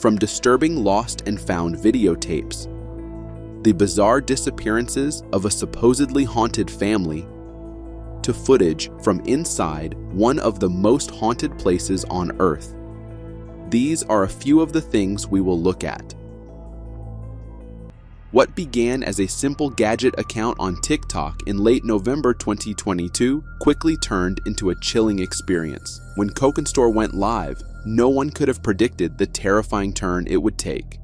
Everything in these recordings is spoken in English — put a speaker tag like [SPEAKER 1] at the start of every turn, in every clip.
[SPEAKER 1] from disturbing lost and found videotapes, the bizarre disappearances of a supposedly haunted family, to footage from inside one of the most haunted places on Earth. These are a few of the things we will look at. What began as a simple gadget account on TikTok in late November 2022 quickly turned into a chilling experience. When Quinns went live, no one could have predicted the terrifying turn it would take.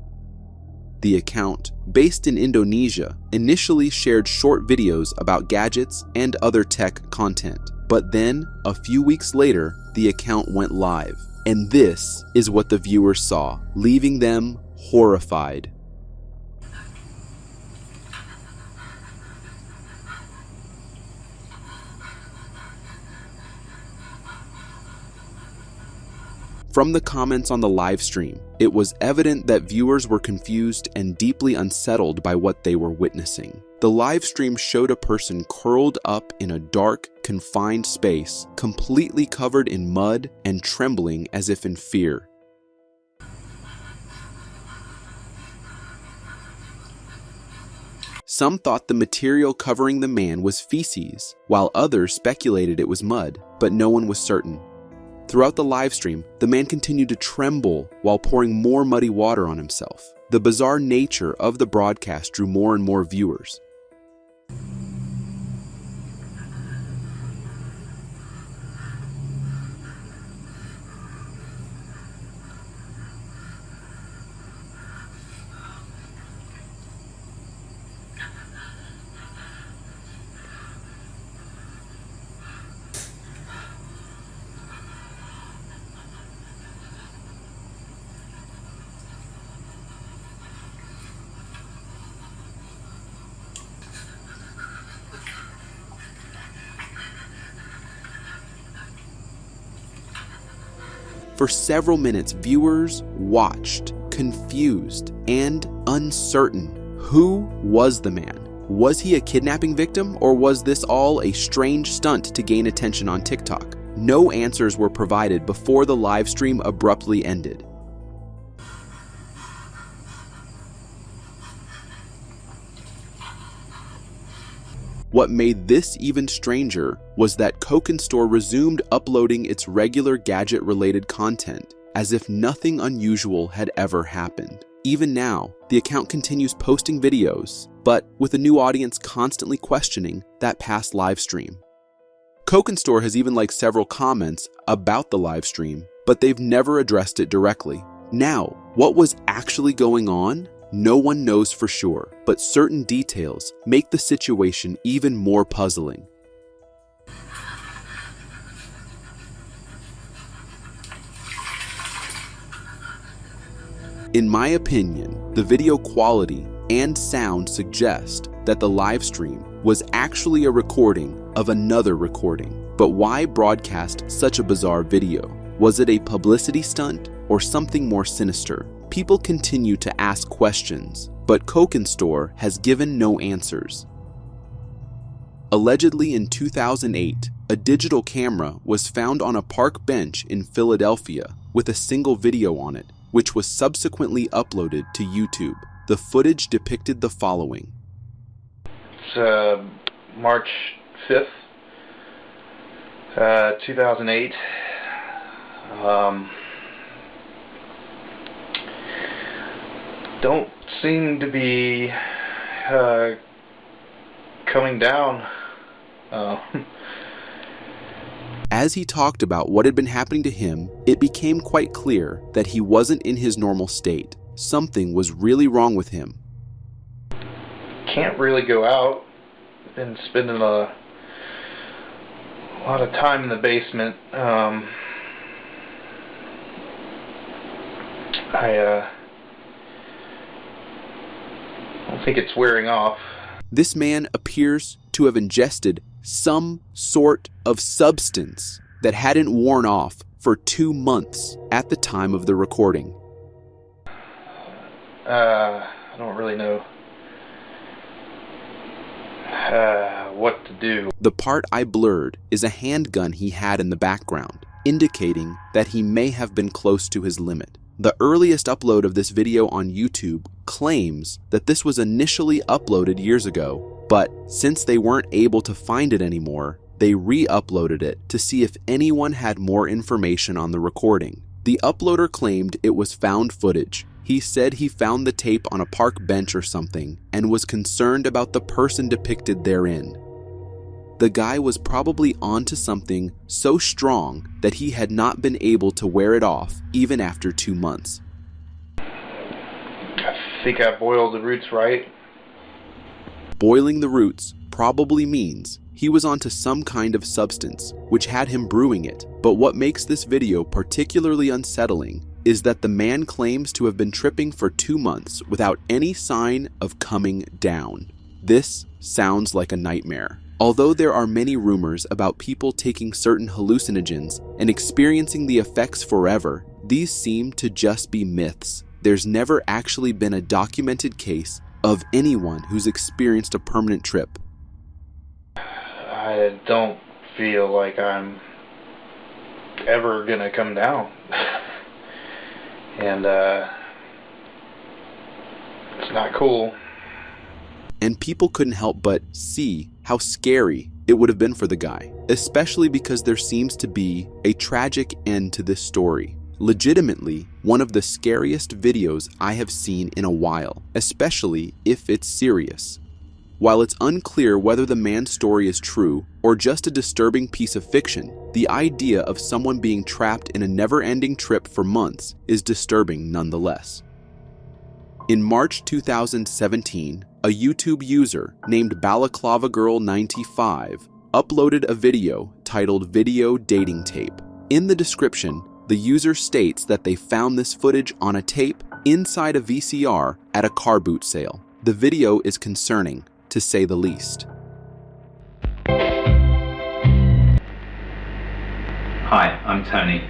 [SPEAKER 1] The account, based in Indonesia, initially shared short videos about gadgets and other tech content. But then, a few weeks later, the account went live. And this is what the viewers saw, leaving them horrified. From the comments on the live stream, it was evident that viewers were confused and deeply unsettled by what they were witnessing. The live stream showed a person curled up in a dark, confined space, completely covered in mud and trembling as if in fear. Some thought the material covering the man was feces, while others speculated it was mud, but no one was certain. Throughout the livestream, the man continued to tremble while pouring more muddy water on himself. The bizarre nature of the broadcast drew more and more viewers. For several minutes, viewers watched, confused and uncertain. Who was the man? Was he a kidnapping victim, or was this all a strange stunt to gain attention on TikTok? No answers were provided before the live stream abruptly ended. What made this even stranger was that Quinns resumed uploading its regular gadget-related content, as if nothing unusual had ever happened. Even now, the account continues posting videos, but with a new audience constantly questioning that past live stream. Quinns has even liked several comments about the live stream, but they've never addressed it directly. Now, what was actually going on? No one knows for sure, but certain details make the situation even more puzzling. In my opinion, the video quality and sound suggest that the live stream was actually a recording of another recording. But why broadcast such a bizarre video? Was it a publicity stunt or something more sinister? People continue to ask questions, but Quinns has given no answers. Allegedly in 2008, a digital camera was found on a park bench in Philadelphia with a single video on it, which was subsequently uploaded to YouTube. The footage depicted the following.
[SPEAKER 2] It's March 5th, 2008. Don't seem to be coming down.
[SPEAKER 1] As he talked about what had been happening to him, it became quite clear that he wasn't in his normal state. Something was really wrong with him.
[SPEAKER 2] Can't really go out. Been spending a lot of time in the basement. I don't think it's wearing off.
[SPEAKER 1] This man appears to have ingested some sort of substance that hadn't worn off for 2 months at the time of the recording.
[SPEAKER 2] I don't really know what to do.
[SPEAKER 1] The part I blurred is a handgun he had in the background, indicating that he may have been close to his limit. The earliest upload of this video on YouTube claims that this was initially uploaded years ago, but since they weren't able to find it anymore, they re-uploaded it to see if anyone had more information on the recording. The uploader claimed it was found footage. He said he found the tape on a park bench or something and was concerned about the person depicted therein. The guy was probably onto something so strong that he had not been able to wear it off even after 2 months.
[SPEAKER 2] I think I boiled the roots right.
[SPEAKER 1] Boiling the roots probably means he was onto some kind of substance which had him brewing it, but what makes this video particularly unsettling is that the man claims to have been tripping for 2 months without any sign of coming down. This sounds like a nightmare. Although there are many rumors about people taking certain hallucinogens and experiencing the effects forever, these seem to just be myths. There's never actually been a documented case of anyone who's experienced a permanent trip.
[SPEAKER 2] I don't feel like I'm ever gonna come down. And it's not cool.
[SPEAKER 1] And people couldn't help but see how scary it would have been for the guy, especially because there seems to be a tragic end to this story. Legitimately, one of the scariest videos I have seen in a while, especially if it's serious. While it's unclear whether the man's story is true or just a disturbing piece of fiction, the idea of someone being trapped in a never-ending trip for months is disturbing nonetheless. In March 2017, a YouTube user named BalaclavaGirl95 uploaded a video titled Video Dating Tape. In the description, the user states that they found this footage on a tape inside a VCR at a car boot sale. The video is concerning, to say the least.
[SPEAKER 3] Hi, I'm Tony.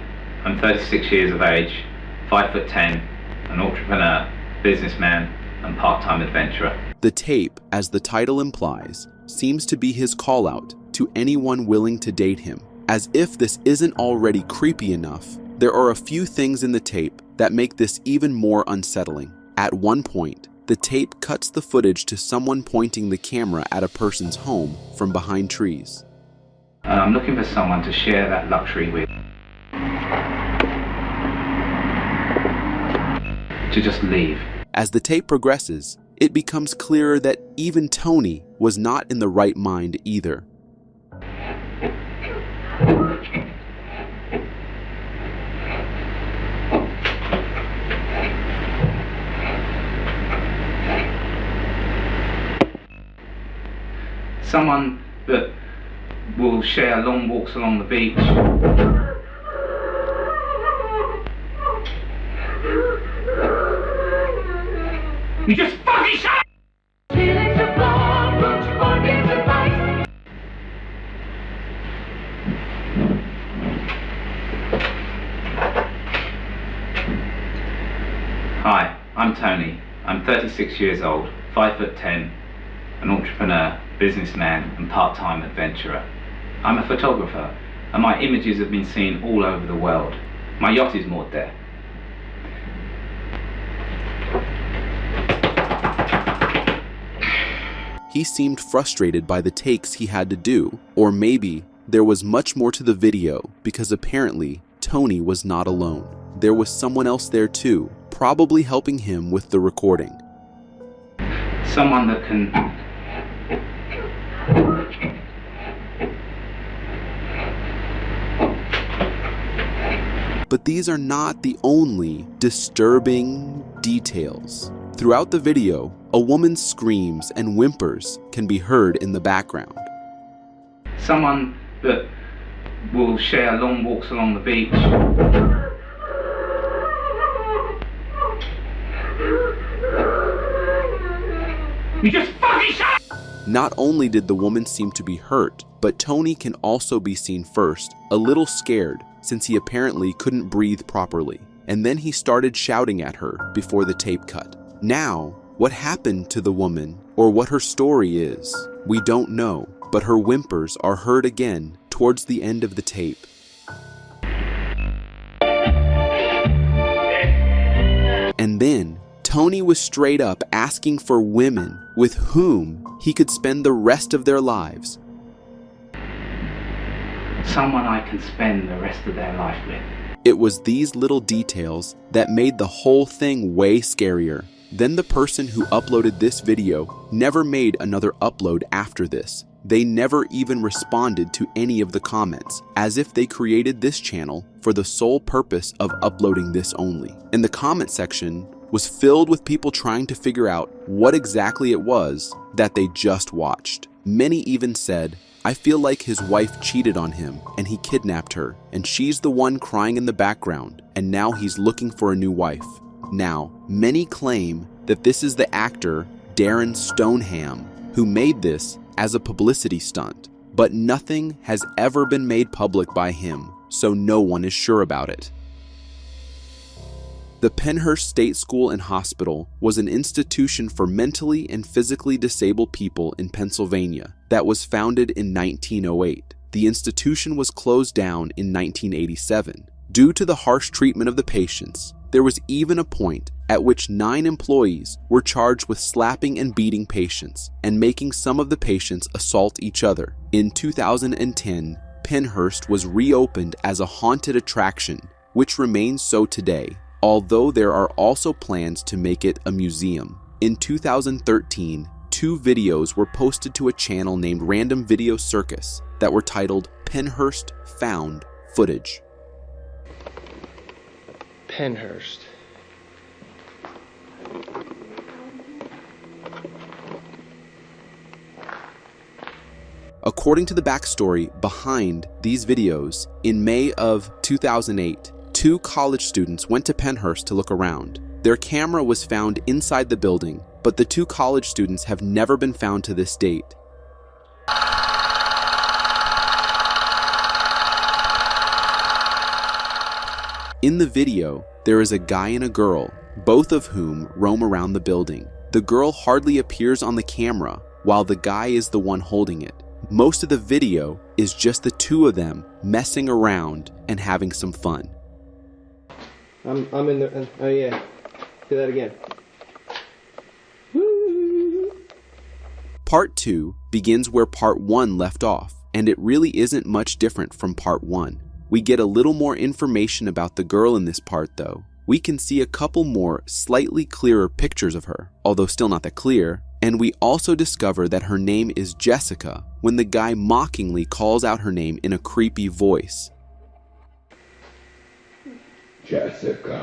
[SPEAKER 3] I'm 36 years of age, 5'10", an entrepreneur, businessman, and part-time adventurer.
[SPEAKER 1] The tape, as the title implies, seems to be his call-out to anyone willing to date him. As if this isn't already creepy enough, there are a few things in the tape that make this even more unsettling. At one point, the tape cuts the footage to someone pointing the camera at a person's home from behind trees.
[SPEAKER 3] I'm looking for someone to share that luxury with. To just leave.
[SPEAKER 1] As the tape progresses, it becomes clearer that even Tony was not in the right mind either.
[SPEAKER 3] Someone that will share long walks along the beach. You just fucking shut up! Hi, I'm Tony. I'm 36 years old, 5'10", an entrepreneur, businessman, and part-time adventurer. I'm a photographer, and my images have been seen all over the world. My yacht is moored there.
[SPEAKER 1] He seemed frustrated by the takes he had to do, or maybe there was much more to the video because apparently Tony was not alone. There was someone else there too, probably helping him with the recording.
[SPEAKER 3] Someone that can...
[SPEAKER 1] But these are not the only disturbing details. Throughout the video, a woman's screams and whimpers can be heard in the background.
[SPEAKER 3] Someone that will share long walks along the beach. You just fucking shut up!
[SPEAKER 1] Not only did the woman seem to be hurt, but Tony can also be seen first, a little scared, since he apparently couldn't breathe properly. And then he started shouting at her before the tape cut. Now, what happened to the woman, or what her story is, we don't know, but her whimpers are heard again towards the end of the tape. And then, Tony was straight up asking for women with whom he could spend the rest of their lives.
[SPEAKER 3] Someone I can spend the rest of their life with.
[SPEAKER 1] It was these little details that made the whole thing way scarier. Then the person who uploaded this video never made another upload after this. They never even responded to any of the comments, as if they created this channel for the sole purpose of uploading this only. And the comment section was filled with people trying to figure out what exactly it was that they just watched. Many even said, "I feel like his wife cheated on him and he kidnapped her, and she's the one crying in the background, and now he's looking for a new wife." Now, many claim that this is the actor Darren Stoneham who made this as a publicity stunt, but nothing has ever been made public by him, so no one is sure about it. The Pennhurst State School and Hospital was an institution for mentally and physically disabled people in Pennsylvania that was founded in 1908. The institution was closed down in 1987. Due to the harsh treatment of the patients, there was even a point at which 9 employees were charged with slapping and beating patients and making some of the patients assault each other. In 2010, Pennhurst was reopened as a haunted attraction, which remains so today, although there are also plans to make it a museum. In 2013, 2 videos were posted to a channel named Random Video Circus that were titled Pennhurst Found Footage.
[SPEAKER 4] Pennhurst.
[SPEAKER 1] According to the backstory behind these videos, in May of 2008, 2 college students went to Pennhurst to look around. Their camera was found inside the building, but the 2 college students have never been found to this date. In the video, there is a guy and a girl, both of whom roam around the building. The girl hardly appears on the camera, while the guy is the one holding it. Most of the video is just the 2 of them messing around and having some fun.
[SPEAKER 4] I'm in the, oh yeah, do that again.
[SPEAKER 1] Part 2 begins where Part 1 left off, and it really isn't much different from Part 1. We get a little more information about the girl in this part though. We can see a couple more slightly clearer pictures of her, although still not that clear, and we also discover that her name is Jessica when the guy mockingly calls out her name in a creepy voice. Jessica.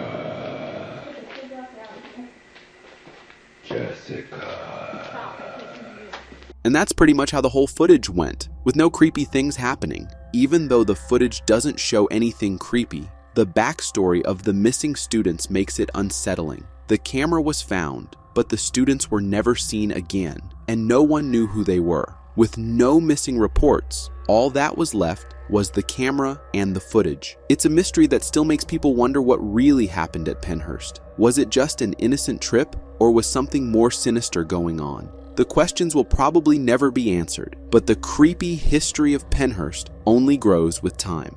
[SPEAKER 1] And that's pretty much how the whole footage went, with no creepy things happening. Even though the footage doesn't show anything creepy, the backstory of the missing students makes it unsettling. The camera was found, but the students were never seen again, and no one knew who they were. With no missing reports, all that was left was the camera and the footage. It's a mystery that still makes people wonder what really happened at Pennhurst. Was it just an innocent trip, or was something more sinister going on? The questions will probably never be answered, but the creepy history of Pennhurst only grows with time.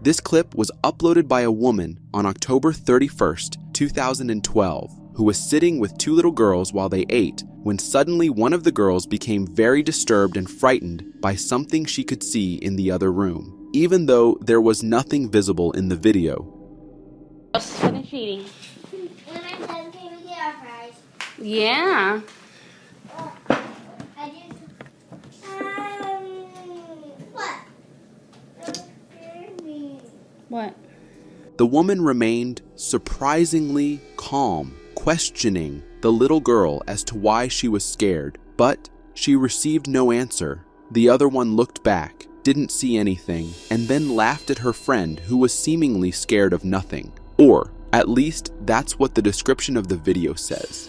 [SPEAKER 1] This clip was uploaded by a woman on October 31st, 2012, who was sitting with 2 little girls while they ate, when suddenly one of the girls became very disturbed and frightened by something she could see in the other room, even though there was nothing visible in the video.
[SPEAKER 5] Finish eating.
[SPEAKER 6] When I'm done, can we get our fries?
[SPEAKER 5] Yeah.
[SPEAKER 6] I just, what? Don't scare me.
[SPEAKER 5] What?
[SPEAKER 1] The woman remained surprisingly calm, questioning the little girl as to why she was scared, but she received no answer. The other one looked back, didn't see anything, and then laughed at her friend who was seemingly scared of nothing. Or, at least, that's what the description of the video says.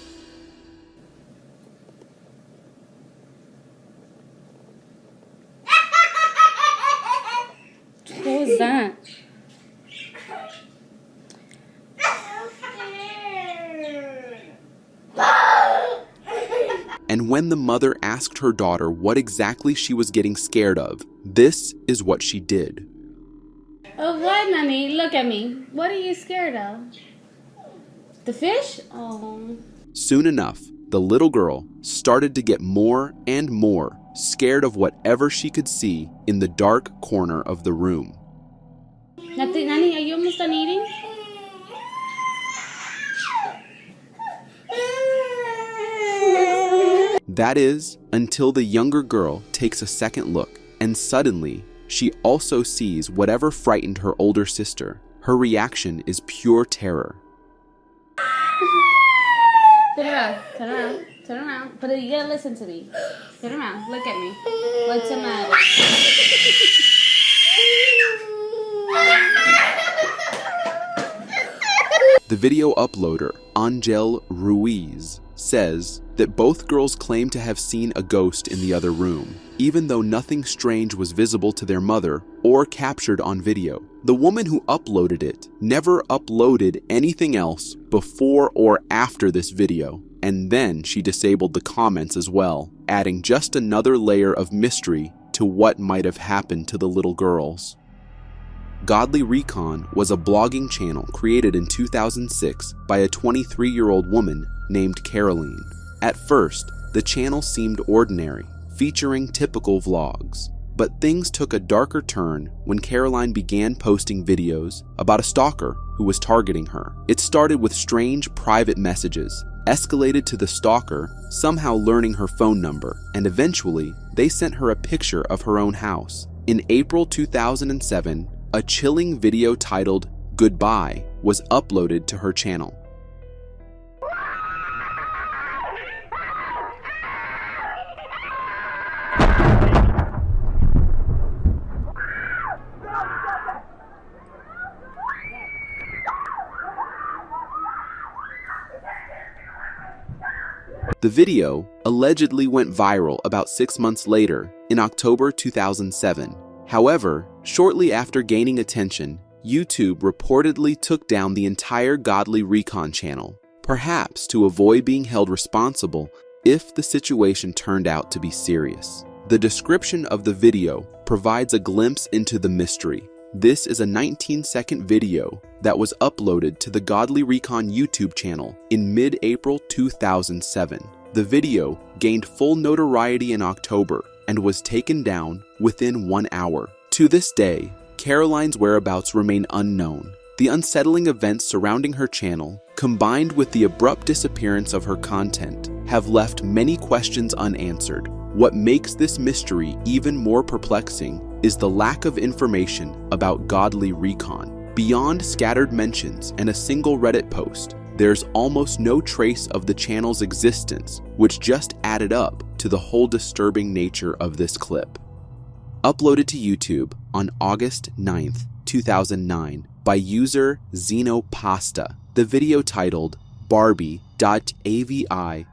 [SPEAKER 5] What was that?
[SPEAKER 1] And when the mother asked her daughter what exactly she was getting scared of, this is what she did.
[SPEAKER 5] Oh, what, honey? Look at me. What are you scared of? The fish? Oh.
[SPEAKER 1] Soon enough, the little girl started to get more and more scared of whatever she could see in the dark corner of the room.
[SPEAKER 5] Nani, are you almost done eating?
[SPEAKER 1] That is, until the younger girl takes a second look, and suddenly, she also sees whatever frightened her older sister. Her reaction is pure terror.
[SPEAKER 5] Turn around, turn around, turn around. But you gotta listen to me. Turn around, look at me. What's the matter?
[SPEAKER 1] The video uploader, Angel Ruiz, says that both girls claim to have seen a ghost in the other room, even though nothing strange was visible to their mother or captured on video. The woman who uploaded it never uploaded anything else before or after this video, and then she disabled the comments as well, adding just another layer of mystery to what might have happened to the little girls. Godlyrecon was a blogging channel created in 2006 by a 23-year-old woman named Caroline. At first, the channel seemed ordinary, featuring typical vlogs. But things took a darker turn when Caroline began posting videos about a stalker who was targeting her. It started with strange private messages, escalated to the stalker somehow learning her phone number, and eventually, they sent her a picture of her own house. In April 2007, a chilling video titled "Goodbye" was uploaded to her channel. The video allegedly went viral about 6 months later, in October 2007. However, shortly after gaining attention, YouTube reportedly took down the entire Godlyrecon channel, perhaps to avoid being held responsible if the situation turned out to be serious. The description of the video provides a glimpse into the mystery. This is a 19-second video that was uploaded to the Godlyrecon YouTube channel in mid-April 2007. The video gained full notoriety in October and was taken down within 1 hour. To this day, Caroline's whereabouts remain unknown. The unsettling events surrounding her channel, combined with the abrupt disappearance of her content, have left many questions unanswered. What makes this mystery even more perplexing is the lack of information about Godlyrecon. Beyond scattered mentions and a single Reddit post, there's almost no trace of the channel's existence, which just added up to the whole disturbing nature of this clip. Uploaded to YouTube on August 9th, 2009 by user Xenopasta, the video titled Barbie.avi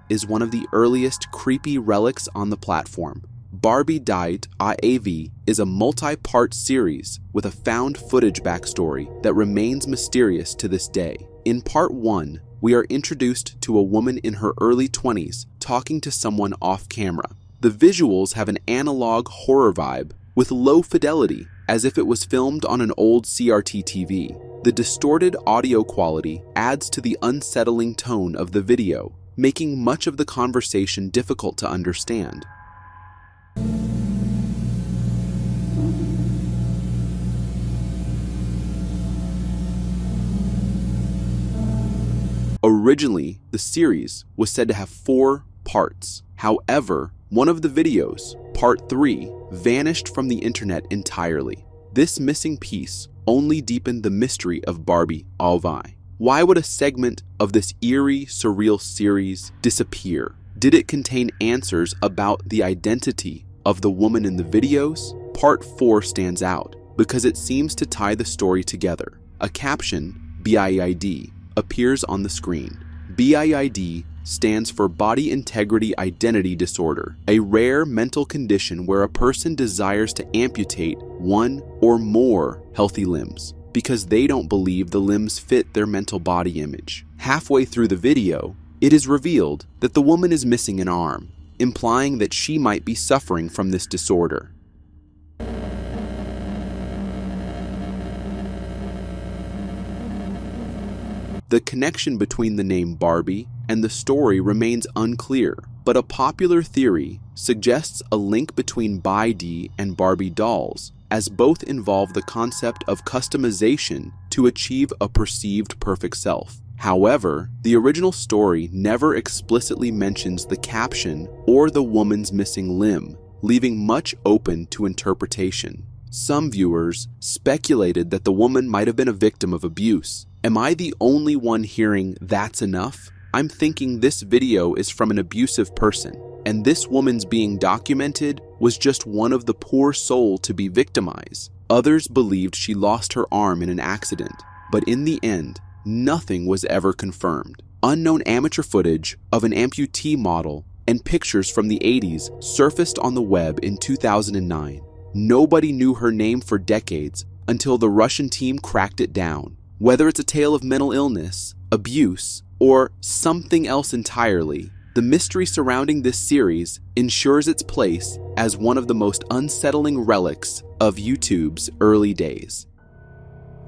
[SPEAKER 1] is one of the earliest creepy relics on the platform. Barbie.avi is a multi-part series with a found footage backstory that remains mysterious to this day. In part 1, we are introduced to a woman in her early 20s talking to someone off camera. The visuals have an analog horror vibe with low fidelity, as if it was filmed on an old CRT TV. The distorted audio quality adds to the unsettling tone of the video, making much of the conversation difficult to understand. Originally, the series was said to have 4 parts. However, one of the videos, part 3, vanished from the internet entirely. This missing piece only deepened the mystery of Barbie.avi. Why would a segment of this eerie, surreal series disappear? Did it contain answers about the identity of the woman in the videos? Part 4 stands out because it seems to tie the story together. A caption, BIID, appears on the screen. BIID stands for Body Integrity Identity Disorder, a rare mental condition where a person desires to amputate one or more healthy limbs because they don't believe the limbs fit their mental body image. Halfway through the video, it is revealed that the woman is missing an arm, implying that she might be suffering from this disorder. The connection between the name Barbie and the story remains unclear, but a popular theory suggests a link between Barbie and Barbie dolls, as both involve the concept of customization to achieve a perceived perfect self. However, the original story never explicitly mentions the caption or the woman's missing limb, leaving much open to interpretation. Some viewers speculated that the woman might have been a victim of abuse. Am I the only one hearing "that's enough"? I'm thinking this video is from an abusive person, and this woman's being documented was just one of the poor soul to be victimized. Others believed she lost her arm in an accident, but in the end, nothing was ever confirmed. Unknown amateur footage of an amputee model and pictures from the 80s surfaced on the web in 2009. Nobody knew her name for decades until the Russian team cracked it down. Whether it's a tale of mental illness, abuse, or something else entirely, the mystery surrounding this series ensures its place as one of the most unsettling relics of YouTube's early days.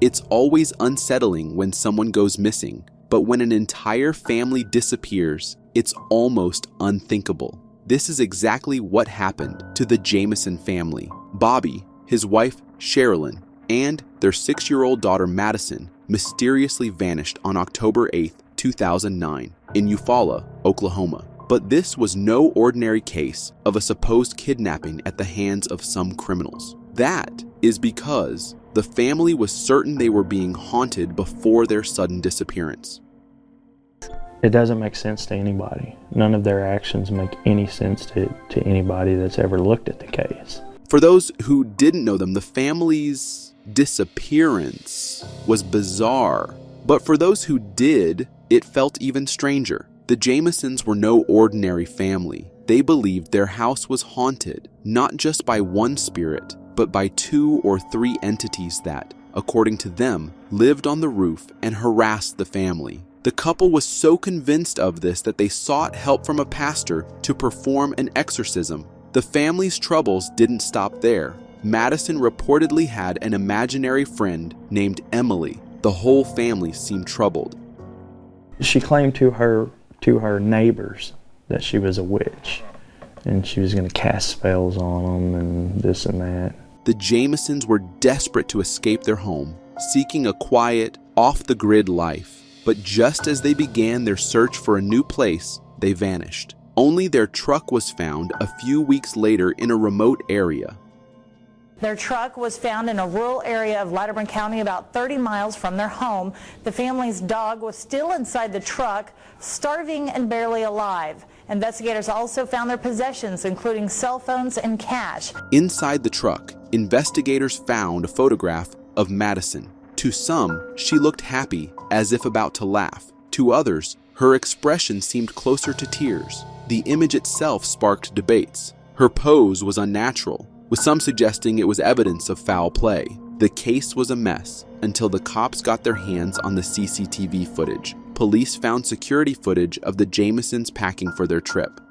[SPEAKER 1] It's always unsettling when someone goes missing, but when an entire family disappears, it's almost unthinkable. This is exactly what happened to the Jamison family. Bobby, his wife Sherilyn, and their 6-year-old daughter Madison mysteriously vanished on October 8, 2009 in Eufaula, Oklahoma. But this was no ordinary case of a supposed kidnapping at the hands of some criminals. That is because the family was certain they were being haunted before their sudden disappearance.
[SPEAKER 7] It doesn't make sense to anybody. None of their actions make any sense to anybody that's ever looked at the case.
[SPEAKER 1] For those who didn't know them, the family's disappearance was bizarre. But for those who did, it felt even stranger. The Jamisons were no ordinary family. They believed their house was haunted, not just by one spirit, but by 2 or 3 entities that, according to them, lived on the roof and harassed the family. The couple was so convinced of this that they sought help from a pastor to perform an exorcism. The family's troubles didn't stop there. Madison reportedly had an imaginary friend named Emily. The whole family seemed troubled.
[SPEAKER 7] She claimed to her neighbors that she was a witch, and she was going to cast spells on them and this and that.
[SPEAKER 1] The Jamisons were desperate to escape their home, seeking a quiet, off-the-grid life. But just as they began their search for a new place, they vanished. Only their truck was found a few weeks later in a remote area.
[SPEAKER 8] Their truck was found in a rural area of Letterman County, about 30 miles from their home. The family's dog was still inside the truck, starving and barely alive. Investigators also found their possessions, including cell phones and cash.
[SPEAKER 1] Inside the truck, investigators found a photograph of Madison. To some, she looked happy, as if about to laugh. To others, her expression seemed closer to tears. The image itself sparked debates. Her pose was unnatural, with some suggesting it was evidence of foul play. The case was a mess until the cops got their hands on the CCTV footage. Police found security footage of the Jamisons packing for their trip.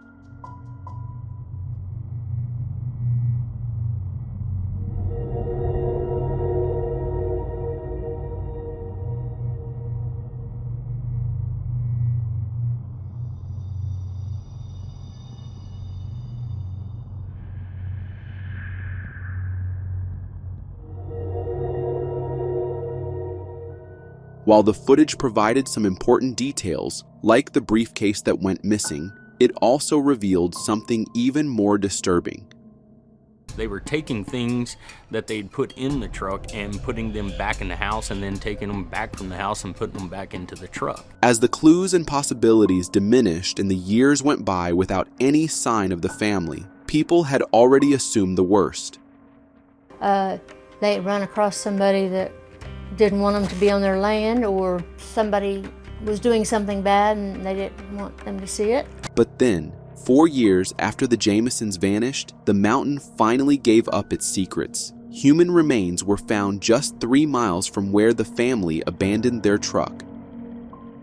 [SPEAKER 1] While the footage provided some important details, like the briefcase that went missing, it also revealed something even more disturbing.
[SPEAKER 9] They were taking things that they'd put in the truck and putting them back in the house, and then taking them back from the house and putting them back into the truck.
[SPEAKER 1] As the clues and possibilities diminished and the years went by without any sign of the family, people had already assumed the worst.
[SPEAKER 10] They had run across somebody that didn't want them to be on their land, or somebody was doing something bad and they didn't want them to see it.
[SPEAKER 1] But then, 4 years after the Jamisons vanished, the mountain finally gave up its secrets. Human remains were found just 3 miles from where the family abandoned their truck.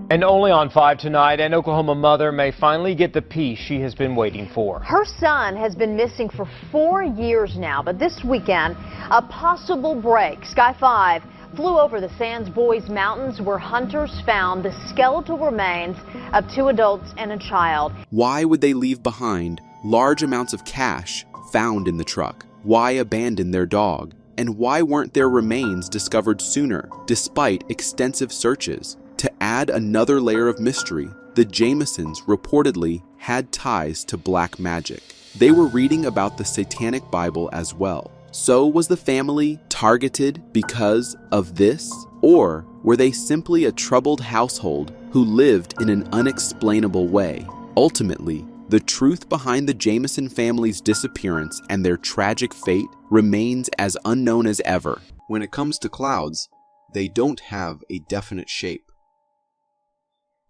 [SPEAKER 11] And only on 5 tonight, an Oklahoma mother may finally get the peace she has been waiting for.
[SPEAKER 12] Her son has been missing for 4 years now, but this weekend, a possible break. Sky 5 flew over the Sands Boys Mountains, where hunters found the skeletal remains of 2 adults and a child.
[SPEAKER 1] Why would they leave behind large amounts of cash found in the truck? Why abandon their dog? And why weren't their remains discovered sooner, despite extensive searches? To add another layer of mystery, the Jamisons reportedly had ties to black magic. They were reading about the Satanic Bible as well. So was the family targeted because of this? Or were they simply a troubled household who lived in an unexplainable way? Ultimately, the truth behind the Jamison family's disappearance and their tragic fate remains as unknown as ever. When it comes to clouds, they don't have a definite shape.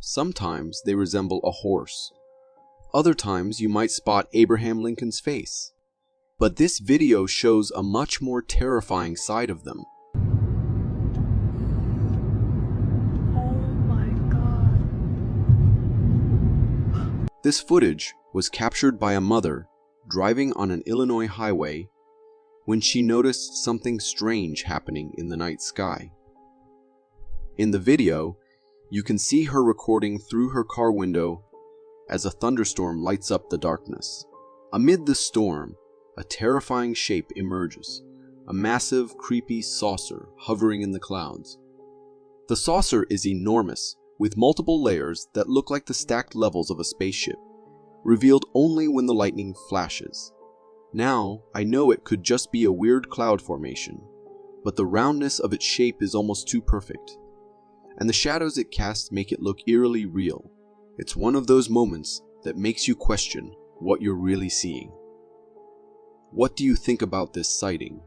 [SPEAKER 1] Sometimes they resemble a horse. Other times you might spot Abraham Lincoln's face. But this video shows a much more terrifying side of them. This footage was captured by a mother driving on an Illinois highway when she noticed something strange happening in the night sky. In the video, you can see her recording through her car window as a thunderstorm lights up the darkness. Amid the storm, a terrifying shape emerges, a massive, creepy saucer hovering in the clouds. The saucer is enormous, with multiple layers that look like the stacked levels of a spaceship, revealed only when the lightning flashes. Now, I know it could just be a weird cloud formation, but the roundness of its shape is almost too perfect, and the shadows it casts make it look eerily real. It's one of those moments that makes you question what you're really seeing. What do you think about this sighting?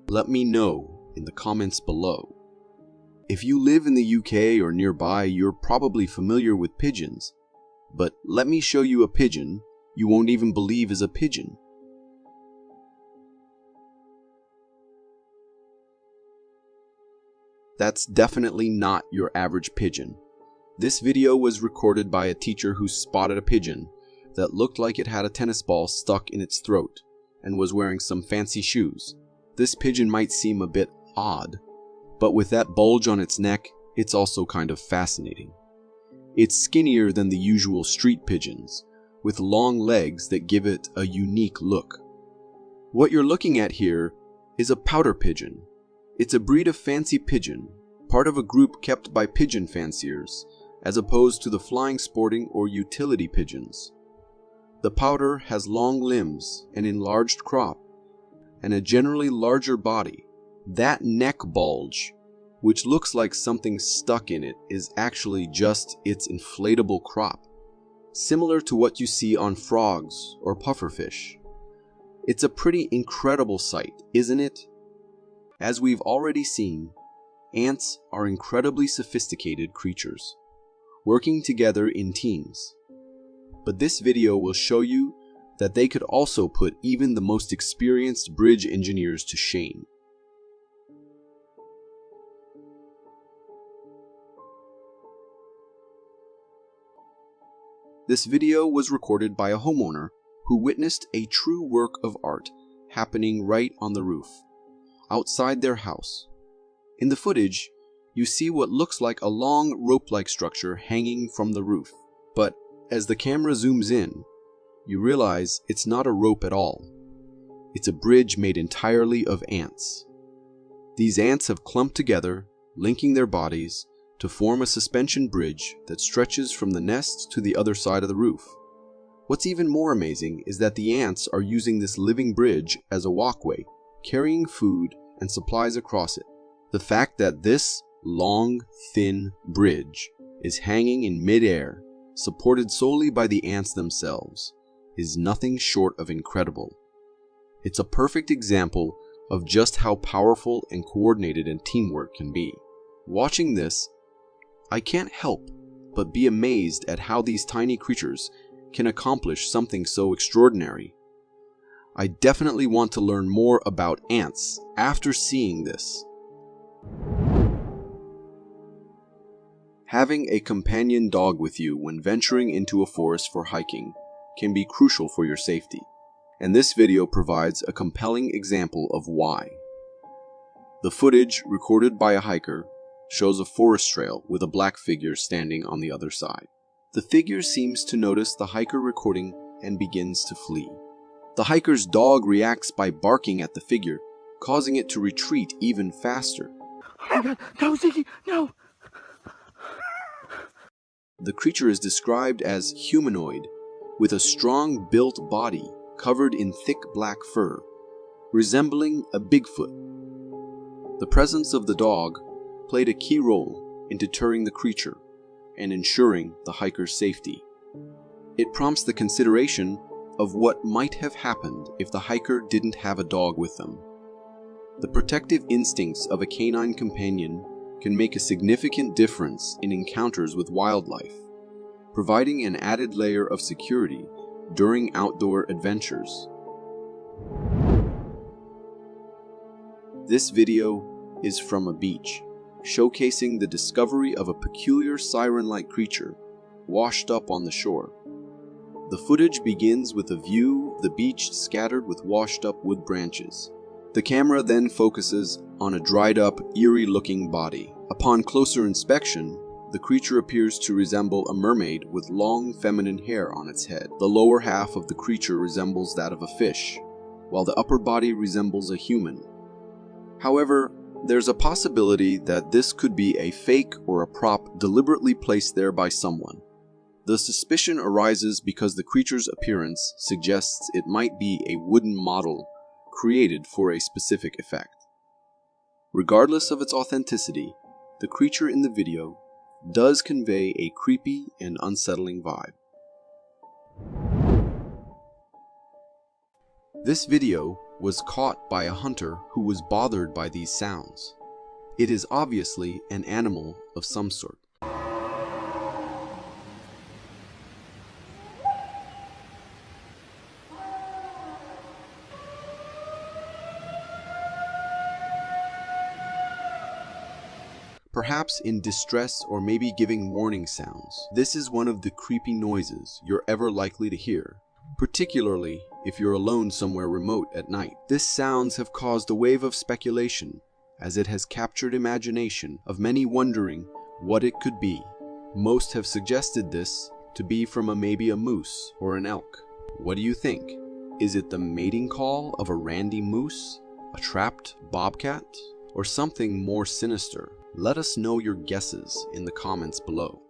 [SPEAKER 1] Let me know in the comments below. If you live in the UK or nearby, you're probably familiar with pigeons. But let me show you a pigeon you won't even believe is a pigeon. That's definitely not your average pigeon. This video was recorded by a teacher who spotted a pigeon that looked like it had a tennis ball stuck in its throat and was wearing some fancy shoes. This pigeon might seem a bit odd, but with that bulge on its neck, it's also kind of fascinating. It's skinnier than the usual street pigeons, with long legs that give it a unique look. What you're looking at here is a pouter pigeon. It's a breed of fancy pigeon, part of a group kept by pigeon fanciers, as opposed to the flying sporting or utility pigeons. The pouter has long limbs, an enlarged crop, and a generally larger body. That neck bulge, which looks like something stuck in it, is actually just its inflatable crop, similar to what you see on frogs or pufferfish. It's a pretty incredible sight, isn't it? As we've already seen, ants are incredibly sophisticated creatures, working together in teams. But this video will show you that they could also put even the most experienced bridge engineers to shame. This video was recorded by a homeowner who witnessed a true work of art happening right on the roof, outside their house. In the footage, you see what looks like a long rope-like structure hanging from the roof, but as the camera zooms in, you realize it's not a rope at all. It's a bridge made entirely of ants. These ants have clumped together, linking their bodies to form a suspension bridge that stretches from the nest to the other side of the roof. What's even more amazing is that the ants are using this living bridge as a walkway, carrying food and supplies across it. The fact that this long, thin bridge is hanging in mid-air, supported solely by the ants themselves, is nothing short of incredible. It's a perfect example of just how powerful and coordinated and teamwork can be. Watching this, I can't help but be amazed at how these tiny creatures can accomplish something so extraordinary. I definitely want to learn more about ants after seeing this. Having a companion dog with you when venturing into a forest for hiking can be crucial for your safety, and this video provides a compelling example of why. The footage, recorded by a hiker, shows a forest trail with a black figure standing on the other side. The figure seems to notice the hiker recording and begins to flee. The hiker's dog reacts by barking at the figure, causing it to retreat even faster.
[SPEAKER 13] Oh my God, no, Ziggy, no!
[SPEAKER 1] The creature is described as humanoid, with a strong built body covered in thick black fur, resembling a Bigfoot. The presence of the dog played a key role in deterring the creature and ensuring the hiker's safety. It prompts the consideration of what might have happened if the hiker didn't have a dog with them. The protective instincts of a canine companion can make a significant difference in encounters with wildlife, providing an added layer of security during outdoor adventures. This video is from a beach, showcasing the discovery of a peculiar siren-like creature washed up on the shore. The footage begins with a view of the beach scattered with washed-up wood branches. The camera then focuses on a dried-up, eerie-looking body. Upon closer inspection, the creature appears to resemble a mermaid with long feminine hair on its head. The lower half of the creature resembles that of a fish, while the upper body resembles a human. However, there's a possibility that this could be a fake or a prop deliberately placed there by someone. The suspicion arises because the creature's appearance suggests it might be a wooden model created for a specific effect. Regardless of its authenticity, the creature in the video does convey a creepy and unsettling vibe. This video was caught by a hunter who was bothered by these sounds. It is obviously an animal of some sort. Perhaps in distress or maybe giving warning sounds. This is one of the creepy noises you're ever likely to hear, particularly if you're alone somewhere remote at night. These sounds have caused a wave of speculation, as it has captured imagination of many wondering what it could be. Most have suggested this to be from maybe a moose or an elk. What do you think? Is it the mating call of a randy moose, a trapped bobcat, or something more sinister? Let us know your guesses in the comments below.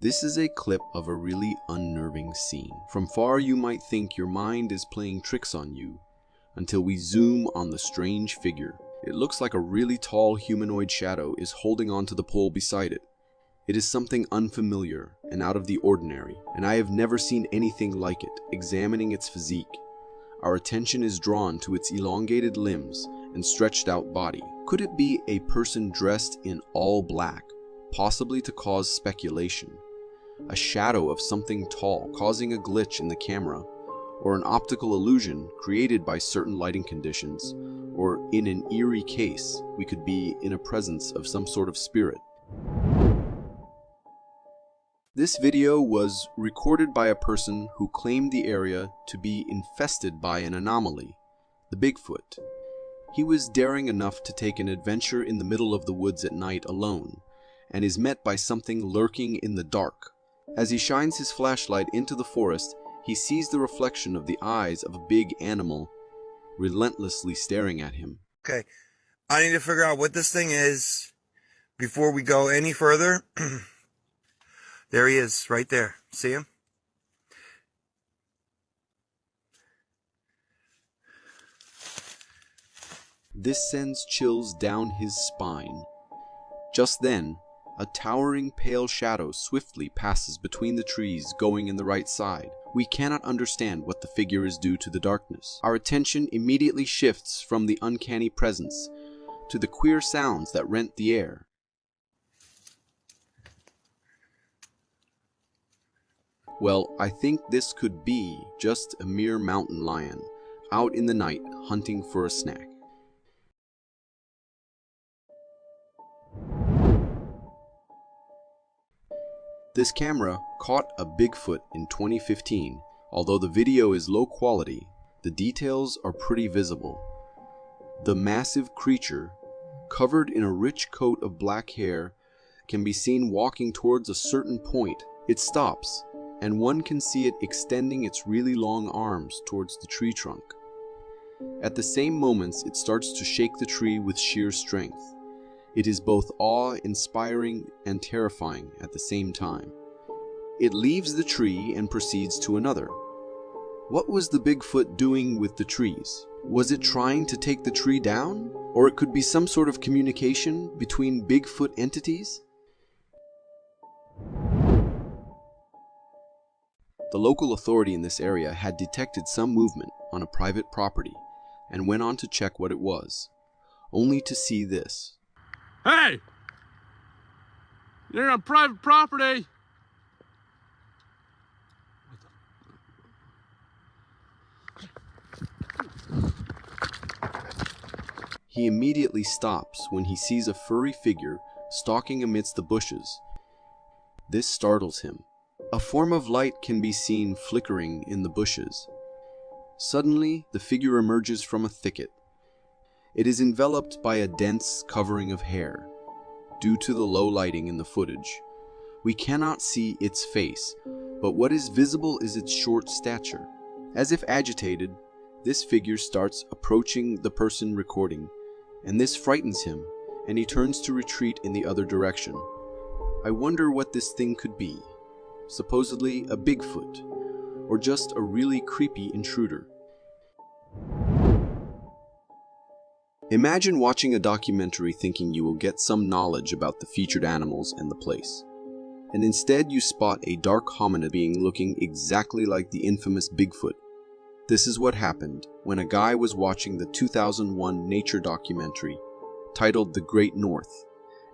[SPEAKER 1] This is a clip of a really unnerving scene. From far you might think your mind is playing tricks on you, until we zoom on the strange figure. It looks like a really tall humanoid shadow is holding onto the pole beside it. It is something unfamiliar and out of the ordinary, and I have never seen anything like it. Examining its physique, our attention is drawn to its elongated limbs and stretched out body. Could it be a person dressed in all black, possibly to cause speculation? A shadow of something tall causing a glitch in the camera, or an optical illusion created by certain lighting conditions, or in an eerie case, we could be in a presence of some sort of spirit. This video was recorded by a person who claimed the area to be infested by an anomaly, the Bigfoot. He was daring enough to take an adventure in the middle of the woods at night alone, and is met by something lurking in the dark. As he shines his flashlight into the forest, he sees the reflection of the eyes of a big animal relentlessly staring at him.
[SPEAKER 14] Okay, I need to figure out what this thing is before we go any further. There he is, right there. See him?
[SPEAKER 1] This sends chills down his spine. Just then, a towering pale shadow swiftly passes between the trees going in the right side. We cannot understand what the figure is due to the darkness. Our attention immediately shifts from the uncanny presence to the queer sounds that rent the air. Well, I think this could be just a mere mountain lion, out in the night hunting for a snack. This camera caught a Bigfoot in 2015. Although the video is low quality, the details are pretty visible. The massive creature, covered in a rich coat of black hair, can be seen walking towards a certain point. It stops, and one can see it extending its really long arms towards the tree trunk. At the same moments, it starts to shake the tree with sheer strength. It is both awe-inspiring and terrifying at the same time. It leaves the tree and proceeds to another. What was the Bigfoot doing with the trees? Was it trying to take the tree down? Or it could be some sort of communication between Bigfoot entities? The local authority in this area had detected some movement on a private property and went on to check what it was, only to see this.
[SPEAKER 13] Hey! You're on private property!
[SPEAKER 1] He immediately stops when he sees a furry figure stalking amidst the bushes. This startles him. A form of light can be seen flickering in the bushes. Suddenly, the figure emerges from a thicket. It is enveloped by a dense covering of hair. Due to the low lighting in the footage, we cannot see its face, but what is visible is its short stature. As if agitated, this figure starts approaching the person recording, and this frightens him, and he turns to retreat in the other direction. I wonder what this thing could be. Supposedly a Bigfoot, or just a really creepy intruder. Imagine watching a documentary thinking you will get some knowledge about the featured animals and the place, and instead you spot a dark hominid being looking exactly like the infamous Bigfoot. This is what happened when a guy was watching the 2001 nature documentary titled The Great North,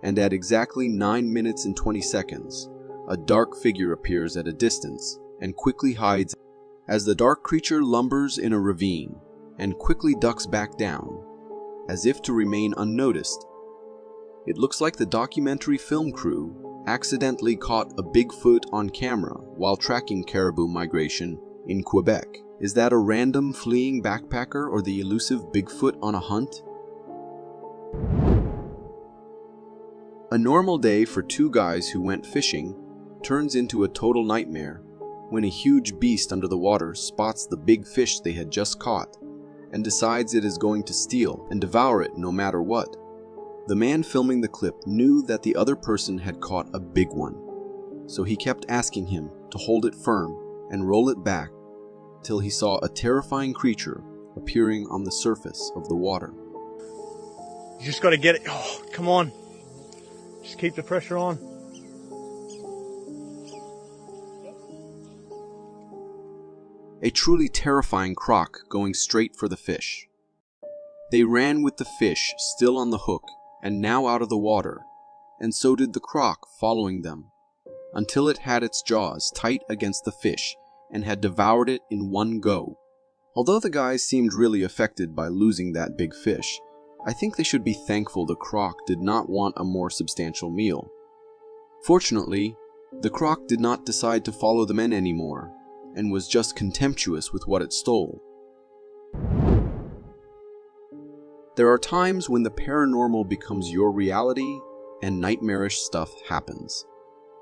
[SPEAKER 1] and at exactly 9 minutes and 20 seconds, a dark figure appears at a distance and quickly hides as the dark creature lumbers in a ravine and quickly ducks back down, as if to remain unnoticed. It looks like the documentary film crew accidentally caught a Bigfoot on camera while tracking caribou migration in Quebec. Is that a random fleeing backpacker or the elusive Bigfoot on a hunt? A normal day for two guys who went fishing turns into a total nightmare when a huge beast under the water spots the big fish they had just caught and decides it is going to steal and devour it no matter what. The man filming the clip knew that the other person had caught a big one, so he kept asking him to hold it firm and roll it back till he saw a terrifying creature appearing on the surface of the water.
[SPEAKER 15] You just gotta get it. Oh, come on. Just keep the pressure on.
[SPEAKER 1] A truly terrifying croc going straight for the fish. They ran with the fish still on the hook and now out of the water, and so did the croc following them, until it had its jaws tight against the fish and had devoured it in one go. Although the guys seemed really affected by losing that big fish, I think they should be thankful the croc did not want a more substantial meal. Fortunately, the croc did not decide to follow the men anymore, and was just contemptuous with what it stole. There are times when the paranormal becomes your reality and nightmarish stuff happens.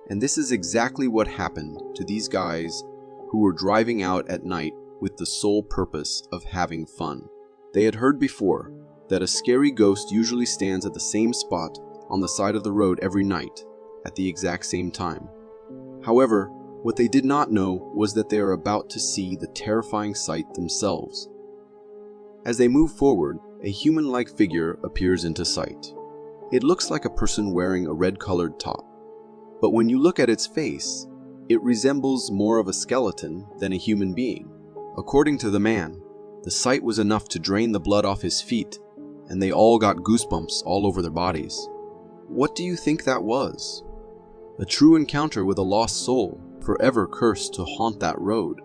[SPEAKER 1] And this is exactly what happened to these guys who were driving out at night with the sole purpose of having fun. They had heard before that a scary ghost usually stands at the same spot on the side of the road every night at the exact same time. However, what they did not know was that they are about to see the terrifying sight themselves. As they move forward, a human-like figure appears into sight. It looks like a person wearing a red-colored top, but when you look at its face, it resembles more of a skeleton than a human being. According to the man, the sight was enough to drain the blood off his feet, and they all got goosebumps all over their bodies. What do you think that was? A true encounter with a lost soul, forever cursed to haunt that road.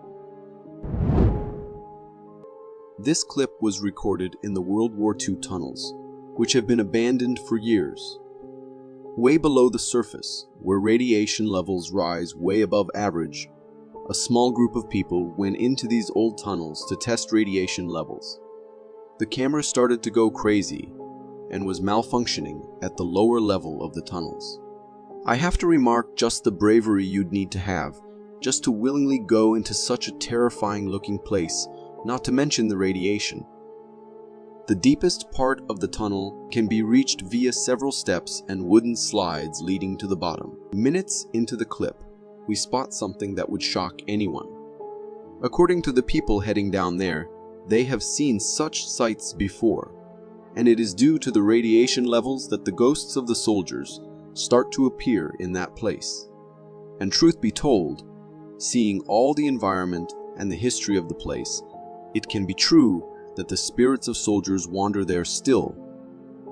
[SPEAKER 1] This clip was recorded in the World War II tunnels, which have been abandoned for years. Way below the surface, where radiation levels rise way above average, a small group of people went into these old tunnels to test radiation levels. The camera started to go crazy and was malfunctioning at the lower level of the tunnels. I have to remark just the bravery you'd need to have just to willingly go into such a terrifying looking place, not to mention the radiation. The deepest part of the tunnel can be reached via several steps and wooden slides leading to the bottom. Minutes into the clip, we spot something that would shock anyone. According to the people heading down there, they have seen such sights before, and it is due to the radiation levels that the ghosts of the soldiers start to appear in that place. And truth be told, seeing all the environment and the history of the place, it can be true that the spirits of soldiers wander there still.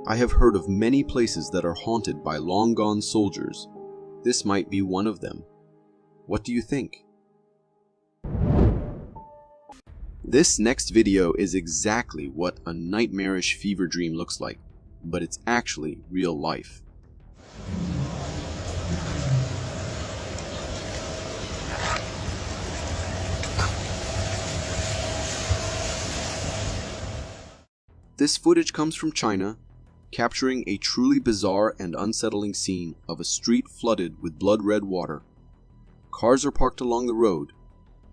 [SPEAKER 1] I have heard of many places that are haunted by long-gone soldiers. This might be one of them. What do you think? This next video is exactly what a nightmarish fever dream looks like, but it's actually real life. This footage comes from China, capturing a truly bizarre and unsettling scene of a street flooded with blood-red water. Cars are parked along the road,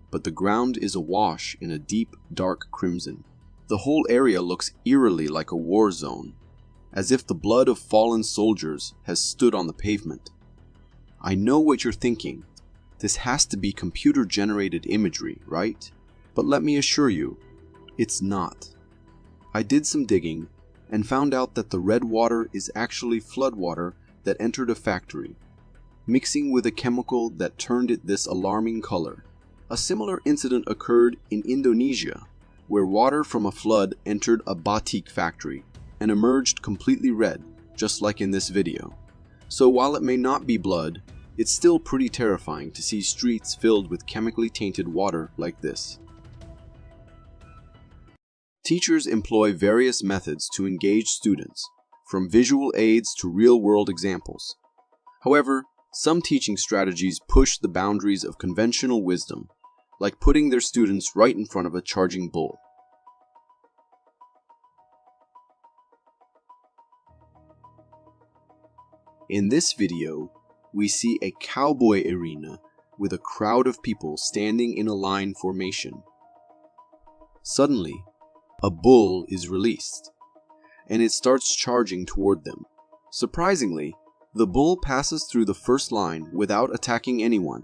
[SPEAKER 1] but the ground is awash in a deep, dark crimson. The whole area looks eerily like a war zone, as if the blood of fallen soldiers has stood on the pavement. I know what you're thinking. This has to be computer-generated imagery, right? But let me assure you, it's not. I did some digging and found out that the red water is actually floodwater that entered a factory, mixing with a chemical that turned it this alarming color. A similar incident occurred in Indonesia, where water from a flood entered a batik factory and emerged completely red, just like in this video. So while it may not be blood, it's still pretty terrifying to see streets filled with chemically tainted water like this. Teachers employ various methods to engage students, from visual aids to real-world examples. However, some teaching strategies push the boundaries of conventional wisdom, like putting their students right in front of a charging bull. In this video, we see a cowboy arena with a crowd of people standing in a line formation. Suddenly, a bull is released, and it starts charging toward them. Surprisingly, the bull passes through the first line without attacking anyone.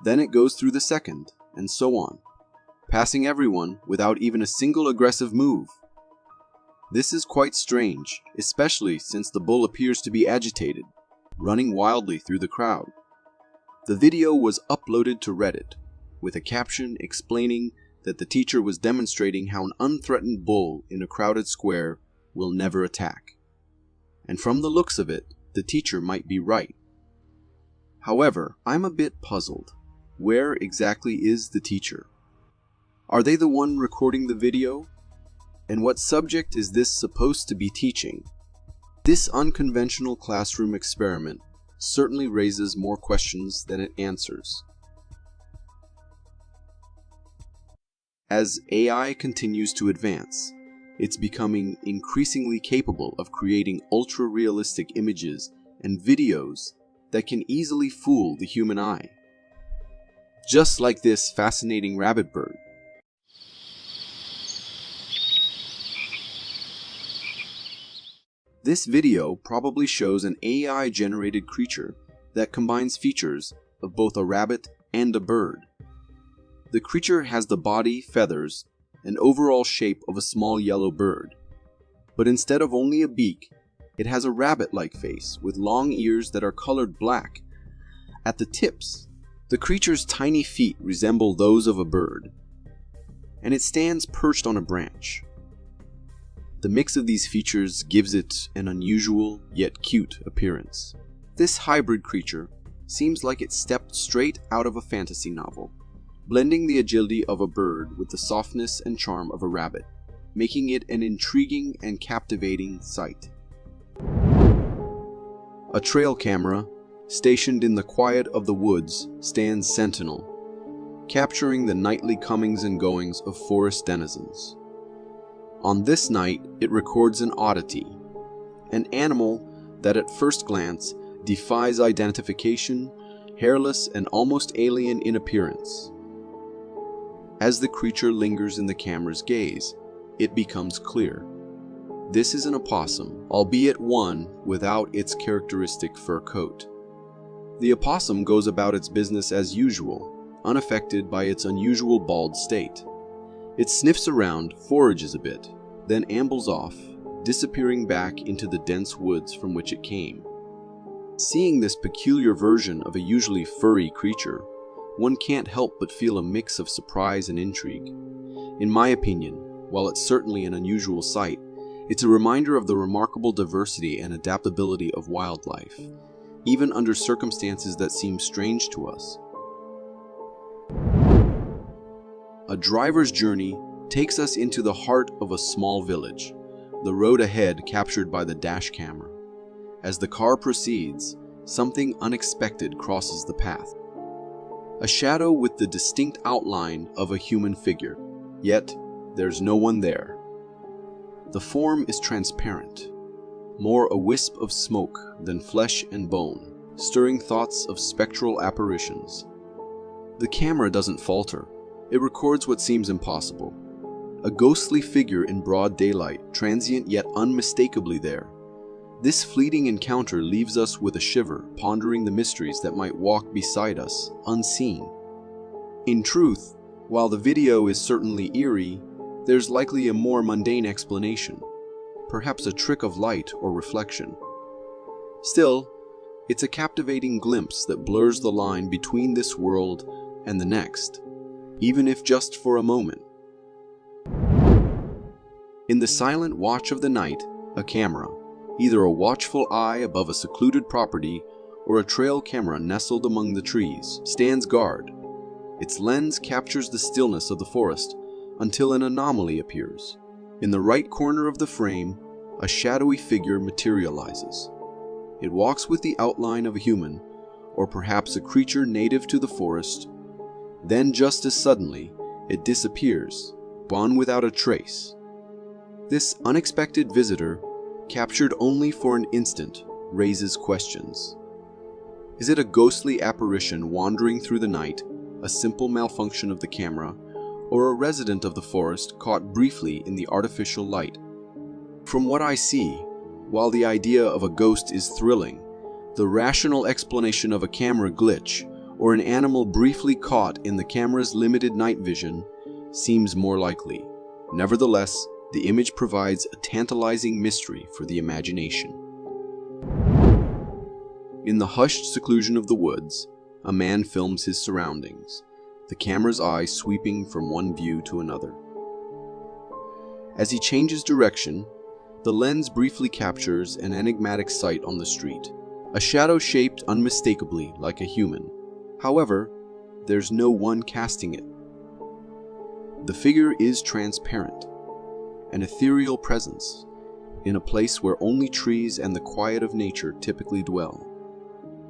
[SPEAKER 1] Then it goes through the second, and so on, passing everyone without even a single aggressive move. This is quite strange, especially since the bull appears to be agitated, running wildly through the crowd. The video was uploaded to Reddit, with a caption explaining that the teacher was demonstrating how an unthreatened bull in a crowded square will never attack. And from the looks of it, the teacher might be right. However, I'm a bit puzzled. Where exactly is the teacher? Are they the one recording the video? And what subject is this supposed to be teaching? This unconventional classroom experiment certainly raises more questions than it answers. As AI continues to advance, it's becoming increasingly capable of creating ultra-realistic images and videos that can easily fool the human eye. Just like this fascinating rabbit bird. This video probably shows an AI-generated creature that combines features of both a rabbit and a bird. The creature has the body, feathers, and overall shape of a small yellow bird, but instead of only a beak, it has a rabbit-like face with long ears that are colored black. At the tips, the creature's tiny feet resemble those of a bird, and it stands perched on a branch. The mix of these features gives it an unusual yet cute appearance. This hybrid creature seems like it stepped straight out of a fantasy novel, blending the agility of a bird with the softness and charm of a rabbit, making it an intriguing and captivating sight. A trail camera, stationed in the quiet of the woods, stands sentinel, capturing the nightly comings and goings of forest denizens. On this night, it records an oddity, an animal that at first glance defies identification, hairless and almost alien in appearance. As the creature lingers in the camera's gaze, it becomes clear. This is an opossum, albeit one without its characteristic fur coat. The opossum goes about its business as usual, unaffected by its unusual bald state. It sniffs around, forages a bit, then ambles off, disappearing back into the dense woods from which it came. Seeing this peculiar version of a usually furry creature, one can't help but feel a mix of surprise and intrigue. In my opinion, while it's certainly an unusual sight, it's a reminder of the remarkable diversity and adaptability of wildlife, even under circumstances that seem strange to us. A driver's journey takes us into the heart of a small village, the road ahead captured by the dash camera. As the car proceeds, something unexpected crosses the path. A shadow with the distinct outline of a human figure, yet there's no one there. The form is transparent, more a wisp of smoke than flesh and bone, stirring thoughts of spectral apparitions. The camera doesn't falter. It records what seems impossible. A ghostly figure in broad daylight, transient yet unmistakably there. This fleeting encounter leaves us with a shiver, pondering the mysteries that might walk beside us, unseen. In truth, while the video is certainly eerie, there's likely a more mundane explanation, perhaps a trick of light or reflection. Still, it's a captivating glimpse that blurs the line between this world and the next, even if just for a moment. In the silent watch of the night, a camera, either a watchful eye above a secluded property or a trail camera nestled among the trees, stands guard. Its lens captures the stillness of the forest until an anomaly appears. In the right corner of the frame, a shadowy figure materializes. It walks with the outline of a human, or perhaps a creature native to the forest. Then just as suddenly, it disappears, gone without a trace. This unexpected visitor, captured only for an instant, raises questions. Is it a ghostly apparition wandering through the night, a simple malfunction of the camera, or a resident of the forest caught briefly in the artificial light? From what I see, while the idea of a ghost is thrilling, the rational explanation of a camera glitch or an animal briefly caught in the camera's limited night vision seems more likely. Nevertheless, the image provides a tantalizing mystery for the imagination. In the hushed seclusion of the woods, a man films his surroundings, the camera's eye sweeping from one view to another. As he changes direction, the lens briefly captures an enigmatic sight on the street, a shadow shaped unmistakably like a human. However, there's no one casting it. The figure is transparent, an ethereal presence, in a place where only trees and the quiet of nature typically dwell.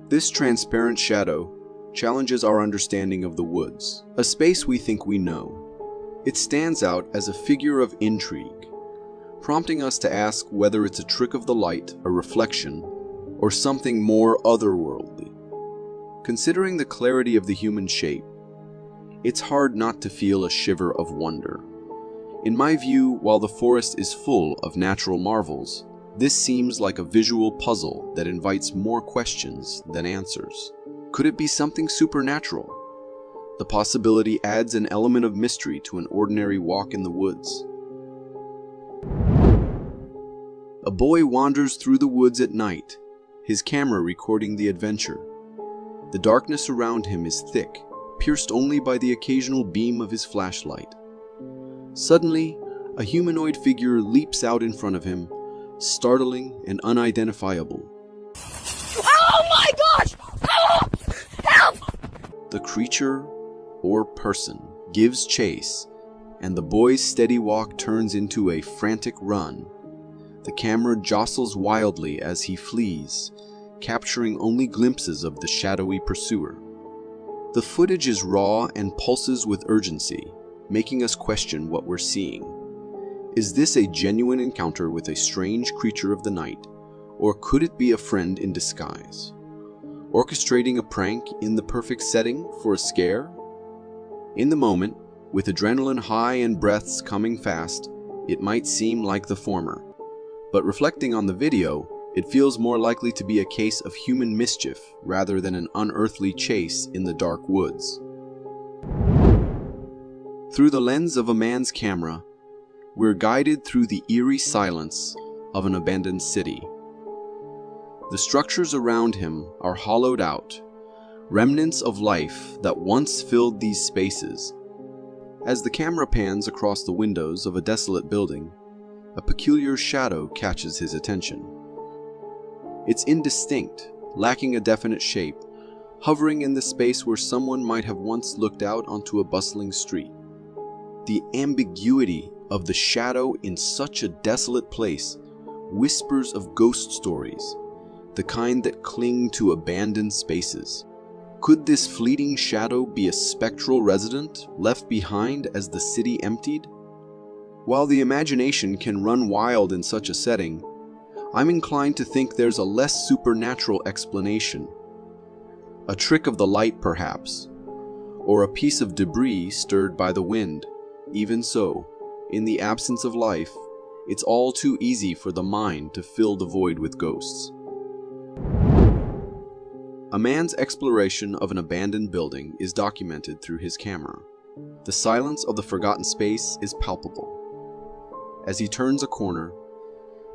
[SPEAKER 1] This transparent shadow challenges our understanding of the woods, a space we think we know. It stands out as a figure of intrigue, prompting us to ask whether it's a trick of the light, a reflection, or something more otherworldly. Considering the clarity of the human shape, it's hard not to feel a shiver of wonder. In my view, while the forest is full of natural marvels, this seems like a visual puzzle that invites more questions than answers. Could it be something supernatural? The possibility adds an element of mystery to an ordinary walk in the woods. A boy wanders through the woods at night, his camera recording the adventure. The darkness around him is thick, pierced only by the occasional beam of his flashlight. Suddenly, a humanoid figure leaps out in front of him, startling and unidentifiable.
[SPEAKER 16] Oh my gosh! Help! Help!
[SPEAKER 1] The creature, or person, gives chase, and the boy's steady walk turns into a frantic run. The camera jostles wildly as he flees, capturing only glimpses of the shadowy pursuer. The footage is raw and pulses with urgency, making us question what we're seeing. Is this a genuine encounter with a strange creature of the night, or could it be a friend in disguise, orchestrating a prank in the perfect setting for a scare? In the moment, with adrenaline high and breaths coming fast, it might seem like the former. But reflecting on the video, it feels more likely to be a case of human mischief rather than an unearthly chase in the dark woods. Through the lens of a man's camera, we're guided through the eerie silence of an abandoned city. The structures around him are hollowed out, remnants of life that once filled these spaces. As the camera pans across the windows of a desolate building, a peculiar shadow catches his attention. It's indistinct, lacking a definite shape, hovering in the space where someone might have once looked out onto a bustling street. The ambiguity of the shadow in such a desolate place whispers of ghost stories, the kind that cling to abandoned spaces. Could this fleeting shadow be a spectral resident left behind as the city emptied? While the imagination can run wild in such a setting, I'm inclined to think there's a less supernatural explanation. A trick of the light, perhaps, or a piece of debris stirred by the wind. Even so, in the absence of life, it's all too easy for the mind to fill the void with ghosts. A man's exploration of an abandoned building is documented through his camera. The silence of the forgotten space is palpable. As he turns a corner,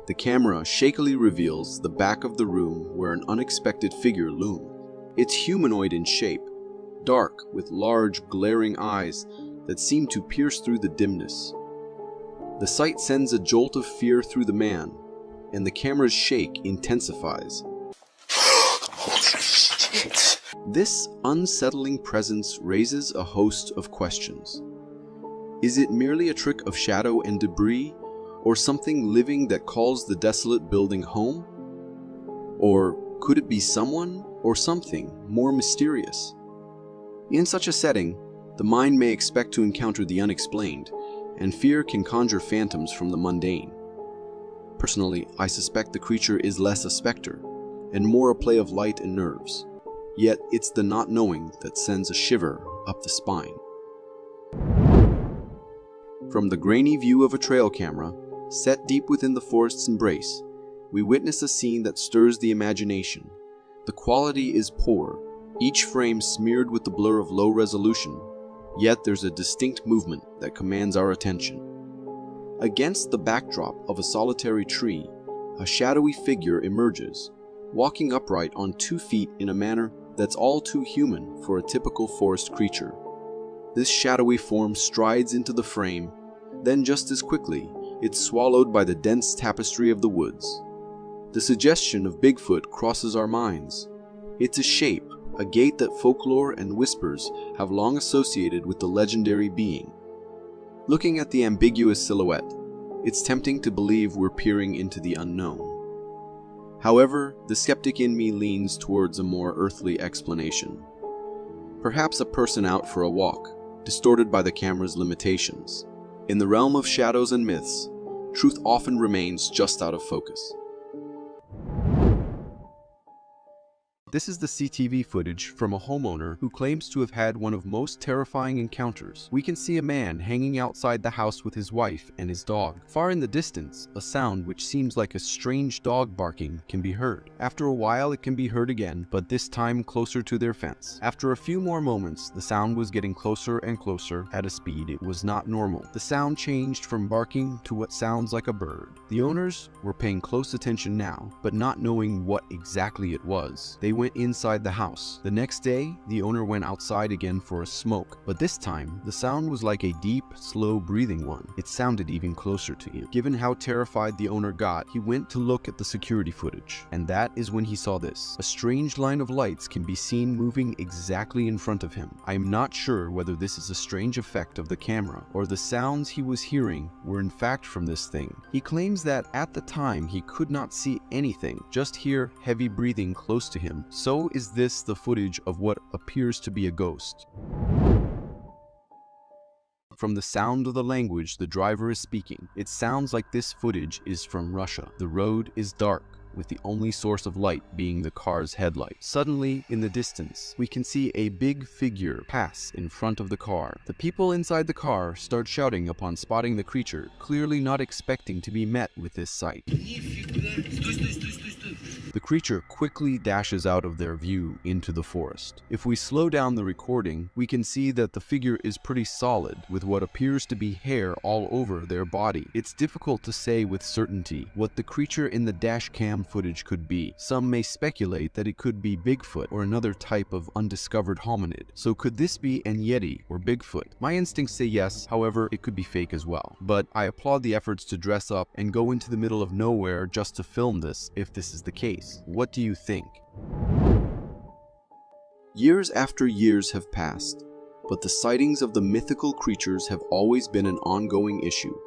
[SPEAKER 1] the camera shakily reveals the back of the room where an unexpected figure loomed. It's humanoid in shape, dark with large glaring eyes that seem to pierce through the dimness. The sight sends a jolt of fear through the man, and the camera's shake intensifies. This unsettling presence raises a host of questions. Is it merely a trick of shadow and debris, or something living that calls the desolate building home? Or could it be someone or something more mysterious? In such a setting, the mind may expect to encounter the unexplained, and fear can conjure phantoms from the mundane. Personally, I suspect the creature is less a specter, and more a play of light and nerves. Yet it's the not knowing that sends a shiver up the spine. From the grainy view of a trail camera, set deep within the forest's embrace, we witness a scene that stirs the imagination. The quality is poor, each frame smeared with the blur of low resolution, yet there's a distinct movement that commands our attention. Against the backdrop of a solitary tree, a shadowy figure emerges, walking upright on 2 feet in a manner that's all too human for a typical forest creature. This shadowy form strides into the frame, then just as quickly, it's swallowed by the dense tapestry of the woods. The suggestion of Bigfoot crosses our minds. It's a shape, a gait that folklore and whispers have long associated with the legendary being. Looking at the ambiguous silhouette, it's tempting to believe we're peering into the unknown. However, the skeptic in me leans towards a more earthly explanation. Perhaps a person out for a walk, distorted by the camera's limitations. In the realm of shadows and myths, truth often remains just out of focus. This is the CTV footage from a homeowner who claims to have had one of most terrifying encounters. We can see a man hanging outside the house with his wife and his dog. Far in the distance, a sound which seems like a strange dog barking can be heard. After a while, it can be heard again, but this time closer to their fence. After a few more moments, the sound was getting closer and closer at a speed it was not normal. The sound changed from barking to what sounds like a bird. The owners were paying close attention now, but not knowing what exactly it was. They went inside the house. The next day, the owner went outside again for a smoke, but this time, the sound was like a deep, slow breathing one. It sounded even closer to him. Given how terrified the owner got, he went to look at the security footage, and that is when he saw this. A strange line of lights can be seen moving exactly in front of him. I am not sure whether this is a strange effect of the camera, or the sounds he was hearing were in fact from this thing. He claims that at the time he could not see anything, just hear heavy breathing close to him. So is this the footage of what appears to be a ghost? From the sound of the language the driver is speaking, it sounds like this footage is from Russia. The road is dark, with the only source of light being the car's headlight. Suddenly, in the distance, we can see a big figure pass in front of the car. The people inside the car start shouting upon spotting the creature, clearly not expecting to be met with this sight. The creature quickly dashes out of their view into the forest. If we slow down the recording, we can see that the figure is pretty solid, with what appears to be hair all over their body. It's difficult to say with certainty what the creature in the dash cam footage could be. Some may speculate that it could be Bigfoot or another type of undiscovered hominid. So could this be an Yeti or Bigfoot? My instincts say yes, however, it could be fake as well. But I applaud the efforts to dress up and go into the middle of nowhere just to film this, if this is the case. What do you think? Years after years have passed, but the sightings of the mythical creatures have always been an ongoing issue.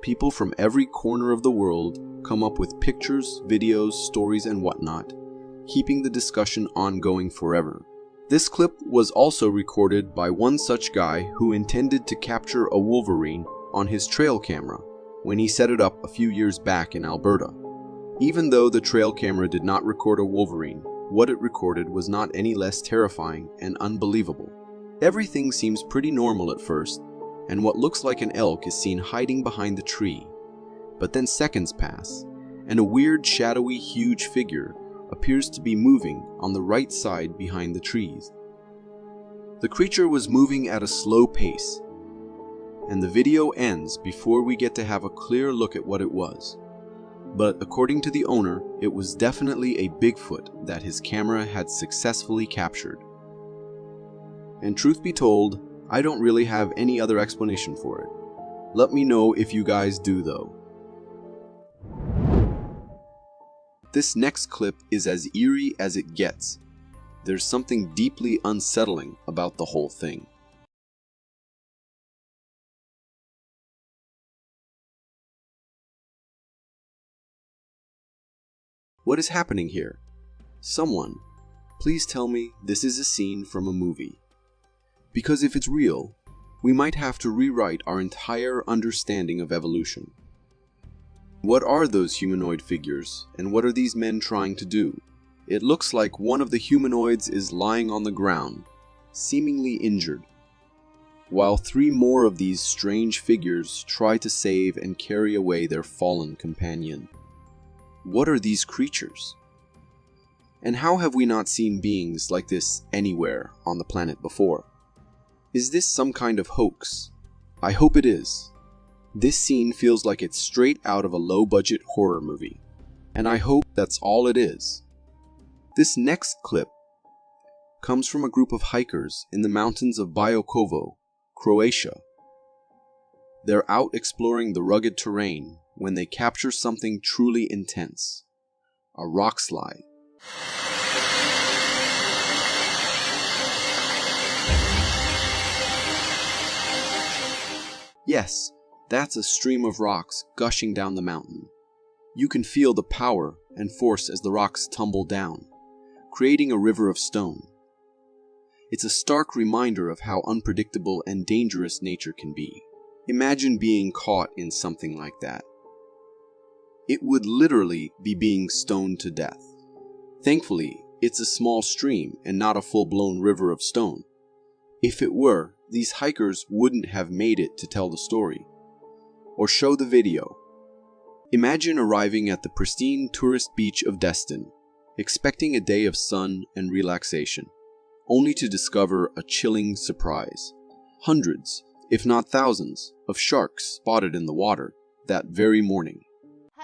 [SPEAKER 1] People from every corner of the world come up with pictures, videos, stories, and whatnot, keeping the discussion ongoing forever. This clip was also recorded by one such guy who intended to capture a wolverine on his trail camera when he set it up a few years back in Alberta. Even though the trail camera did not record a wolverine, what it recorded was not any less terrifying and unbelievable. Everything seems pretty normal at first, and what looks like an elk is seen hiding behind the tree. But then seconds pass, and a weird, shadowy, huge figure appears to be moving on the right side behind the trees. The creature was moving at a slow pace, and the video ends before we get to have a clear look at what it was. But according to the owner, it was definitely a Bigfoot that his camera had successfully captured. And truth be told, I don't really have any other explanation for it. Let me know if you guys do though. This next clip is as eerie as it gets. There's something deeply unsettling about the whole thing. What is happening here? Someone, please tell me this is a scene from a movie. Because if it's real, we might have to rewrite our entire understanding of evolution. What are those humanoid figures, and what are these men trying to do? It looks like one of the humanoids is lying on the ground, seemingly injured, while three more of these strange figures try to save and carry away their fallen companion. What are these creatures? And how have we not seen beings like this anywhere on the planet before? Is this some kind of hoax? I hope it is. This scene feels like it's straight out of a low-budget horror movie, and I hope that's all it is. This next clip comes from a group of hikers in the mountains of Biokovo, Croatia. They're out exploring the rugged terrain when they capture something truly intense, a rock slide. Yes, that's a stream of rocks gushing down the mountain. You can feel the power and force as the rocks tumble down, creating a river of stone. It's a stark reminder of how unpredictable and dangerous nature can be. Imagine being caught in something like that. It would literally be being stoned to death. Thankfully, it's a small stream and not a full-blown river of stone. If it were, these hikers wouldn't have made it to tell the story or show the video. Imagine arriving at the pristine tourist beach of Destin, expecting a day of sun and relaxation, only to discover a chilling surprise. Hundreds, if not thousands, of sharks spotted in the water that very morning.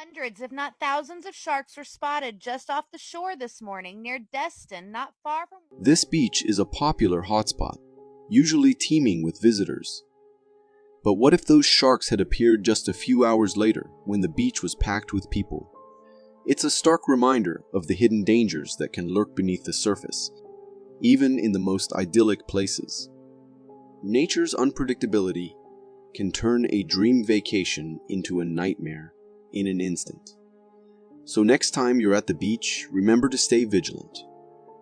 [SPEAKER 17] Hundreds, if not thousands, of sharks were spotted just off the shore this morning near Destin, not far from...
[SPEAKER 1] This beach is a popular hotspot, usually teeming with visitors. But what if those sharks had appeared just a few hours later when the beach was packed with people? It's a stark reminder of the hidden dangers that can lurk beneath the surface, even in the most idyllic places. Nature's unpredictability can turn a dream vacation into a nightmare in an instant. So next time you're at the beach, remember to stay vigilant,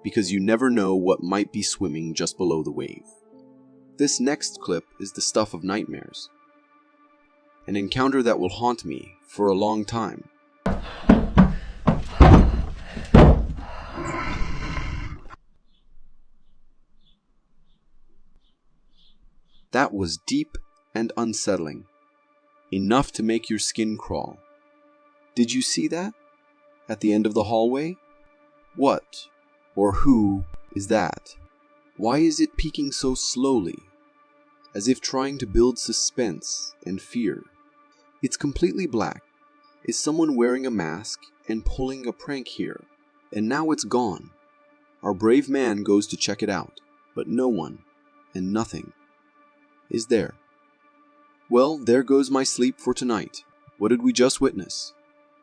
[SPEAKER 1] because you never know what might be swimming just below the wave. This next clip is the stuff of nightmares. An encounter that will haunt me for a long time. That was deep and unsettling, enough to make your skin crawl. Did you see that? At the end of the hallway? What or who is that? Why is it peeking so slowly, as if trying to build suspense and fear? It's completely black. Is someone wearing a mask and pulling a prank here? And now it's gone. Our brave man goes to check it out, but no one and nothing is there. Well, there goes my sleep for tonight. What did we just witness?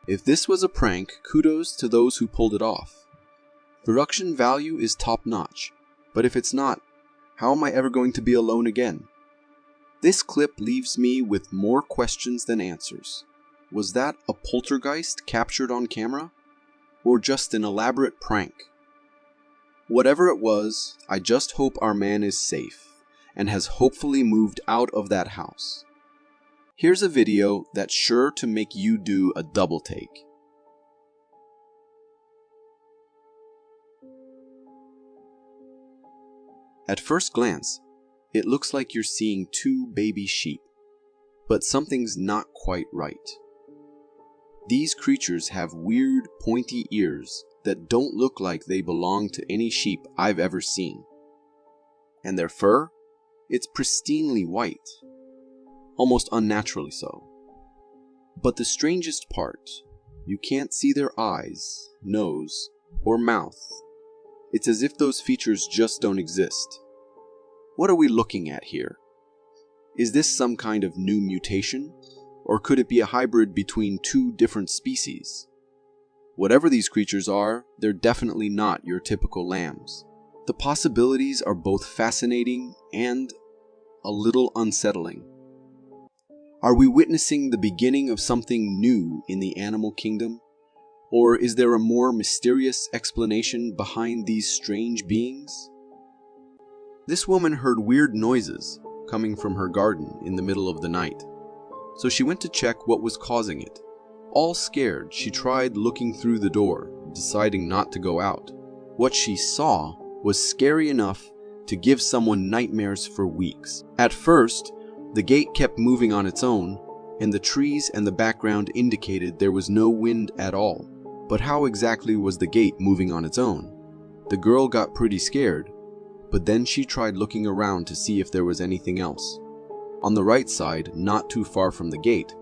[SPEAKER 1] If this was a prank, kudos to those who pulled it off. Production value is top-notch, but if it's not, how am I ever going to be alone again? This clip leaves me with more questions than answers. Was that a poltergeist captured on camera? Or just an elaborate prank? Whatever it was, I just hope our man is safe and has hopefully moved out of that house. Here's a video that's sure to make you do a double take. At first glance, it looks like you're seeing two baby sheep, but something's not quite right. These creatures have weird, pointy ears that don't look like they belong to any sheep I've ever seen. And their fur? It's pristinely white, almost unnaturally so. But the strangest part, you can't see their eyes, nose, or mouth. It's as if those features just don't exist. What are we looking at here? Is this some kind of new mutation? Or could it be a hybrid between two different species? Whatever these creatures are, they're definitely not your typical lambs. The possibilities are both fascinating and a little unsettling. Are we witnessing the beginning of something new in the animal kingdom? Or is there a more mysterious explanation behind these strange beings? This woman heard weird noises coming from her garden in the middle of the night, so she went to check what was causing it. All scared, she tried looking through the door, deciding not to go out. What she saw was scary enough to give someone nightmares for weeks. At first, the gate kept moving on its own, and the trees and the background indicated there was no wind at all. But how exactly was the gate moving on its own? The girl got pretty scared, but then she tried looking around to see if there was anything else. On the right side, not too far from the gate,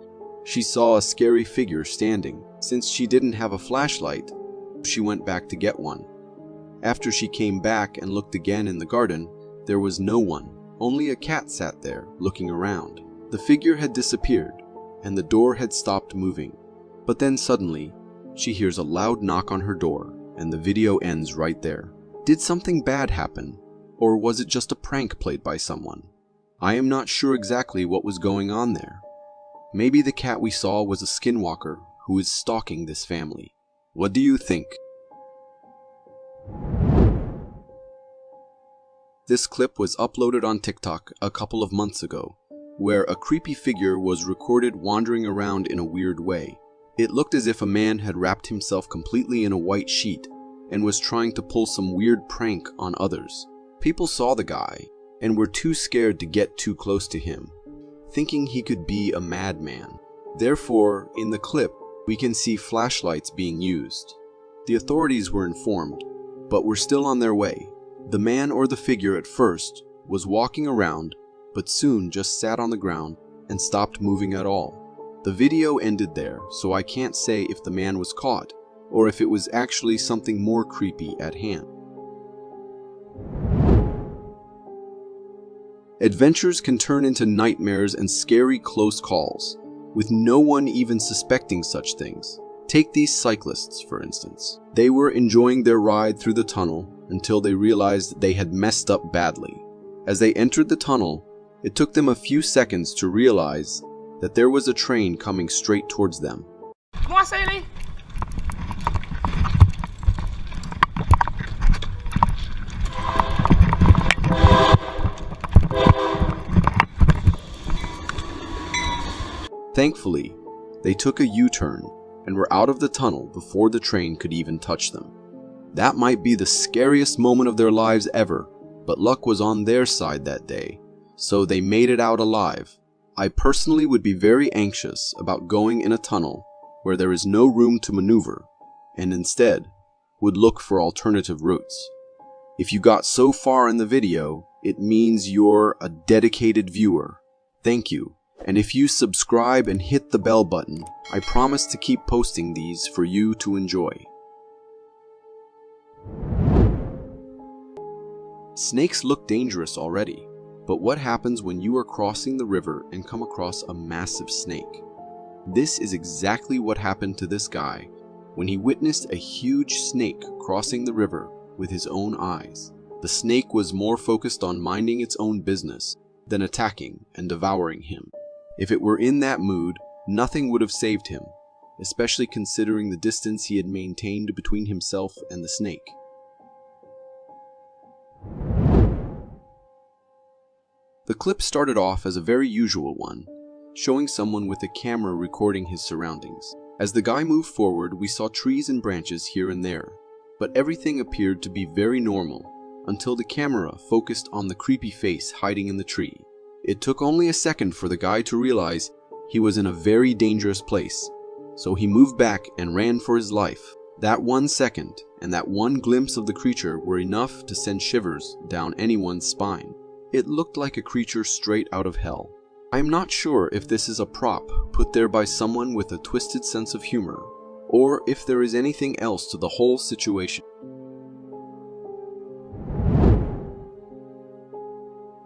[SPEAKER 1] she saw a scary figure standing. Since she didn't have a flashlight, she went back to get one. After she came back and looked again in the garden, there was no one. Only a cat sat there, looking around. The figure had disappeared, and the door had stopped moving. But then suddenly, she hears a loud knock on her door, and the video ends right there. Did something bad happen, or was it just a prank played by someone? I am not sure exactly what was going on there. Maybe the cat we saw was a skinwalker who is stalking this family. What do you think? This clip was uploaded on TikTok a couple of months ago, where a creepy figure was recorded wandering around in a weird way. It looked as if a man had wrapped himself completely in a white sheet and was trying to pull some weird prank on others. People saw the guy and were too scared to get too close to him, thinking he could be a madman. Therefore, in the clip, we can see flashlights being used. The authorities were informed, but were still on their way. The man or the figure at first was walking around, but soon just sat on the ground and stopped moving at all. The video ended there, so I can't say if the man was caught or if it was actually something more creepy at hand. Adventures can turn into nightmares and scary close calls, with no one even suspecting such things. Take these cyclists, for instance. They were enjoying their ride through the tunnel until they realized they had messed up badly. As they entered the tunnel, it took them a few seconds to realize that there was a train coming straight towards them.
[SPEAKER 16] Come on, Sadie.
[SPEAKER 1] Thankfully, they took a U-turn and were out of the tunnel before the train could even touch them. That might be the scariest moment of their lives ever, but luck was on their side that day, so they made it out alive. I personally would be very anxious about going in a tunnel where there is no room to maneuver, and instead would look for alternative routes. If you got so far in the video, it means you're a dedicated viewer. Thank you. And if you subscribe and hit the bell button, I promise to keep posting these for you to enjoy. Snakes look dangerous already, but what happens when you are crossing the river and come across a massive snake? This is exactly what happened to this guy when he witnessed a huge snake crossing the river with his own eyes. The snake was more focused on minding its own business than attacking and devouring him. If it were in that mood, nothing would have saved him, especially considering the distance he had maintained between himself and the snake. The clip started off as a very usual one, showing someone with a camera recording his surroundings. As the guy moved forward, we saw trees and branches here and there, but everything appeared to be very normal until the camera focused on the creepy face hiding in the tree. It took only a second for the guy to realize he was in a very dangerous place, so he moved back and ran for his life. That 1 second and that one glimpse of the creature were enough to send shivers down anyone's spine. It looked like a creature straight out of hell. I'm not sure if this is a prop put there by someone with a twisted sense of humor, or if there is anything else to the whole situation.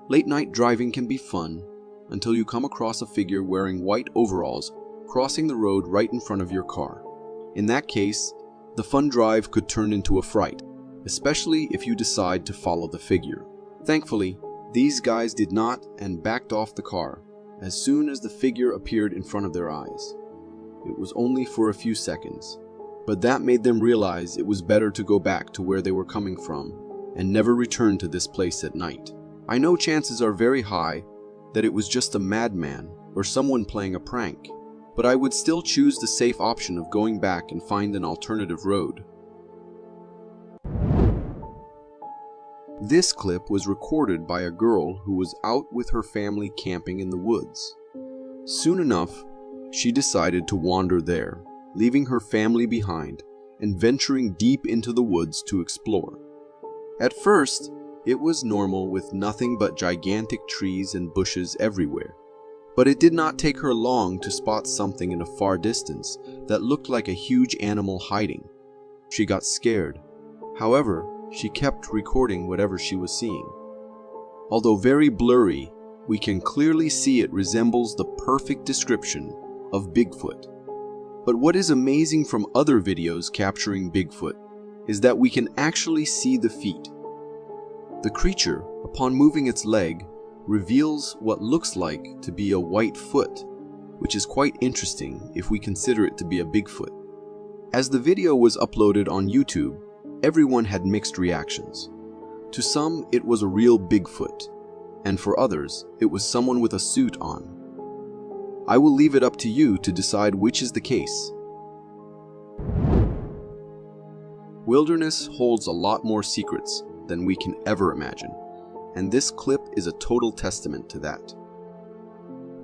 [SPEAKER 1] Late night driving can be fun until you come across a figure wearing white overalls crossing the road right in front of your car. In that case, the fun drive could turn into a fright, especially if you decide to follow the figure. Thankfully, these guys did not and backed off the car as soon as the figure appeared in front of their eyes. It was only for a few seconds, but that made them realize it was better to go back to where they were coming from and never return to this place at night. I know chances are very high that it was just a madman or someone playing a prank, but I would still choose the safe option of going back and find an alternative road. This clip was recorded by a girl who was out with her family camping in the woods. Soon enough, she decided to wander there, leaving her family behind and venturing deep into the woods to explore. At first, it was normal with nothing but gigantic trees and bushes everywhere, but it did not take her long to spot something in a far distance that looked like a huge animal hiding. She got scared. However, she kept recording whatever she was seeing. Although very blurry, we can clearly see it resembles the perfect description of Bigfoot. But what is amazing from other videos capturing Bigfoot is that we can actually see the feet. The creature, upon moving its leg, reveals what looks like to be a white foot, which is quite interesting if we consider it to be a Bigfoot. As the video was uploaded on YouTube, everyone had mixed reactions. To some, it was a real Bigfoot, and for others, it was someone with a suit on. I will leave it up to you to decide which is the case. Wilderness holds a lot more secrets than we can ever imagine, and this clip is a total testament to that.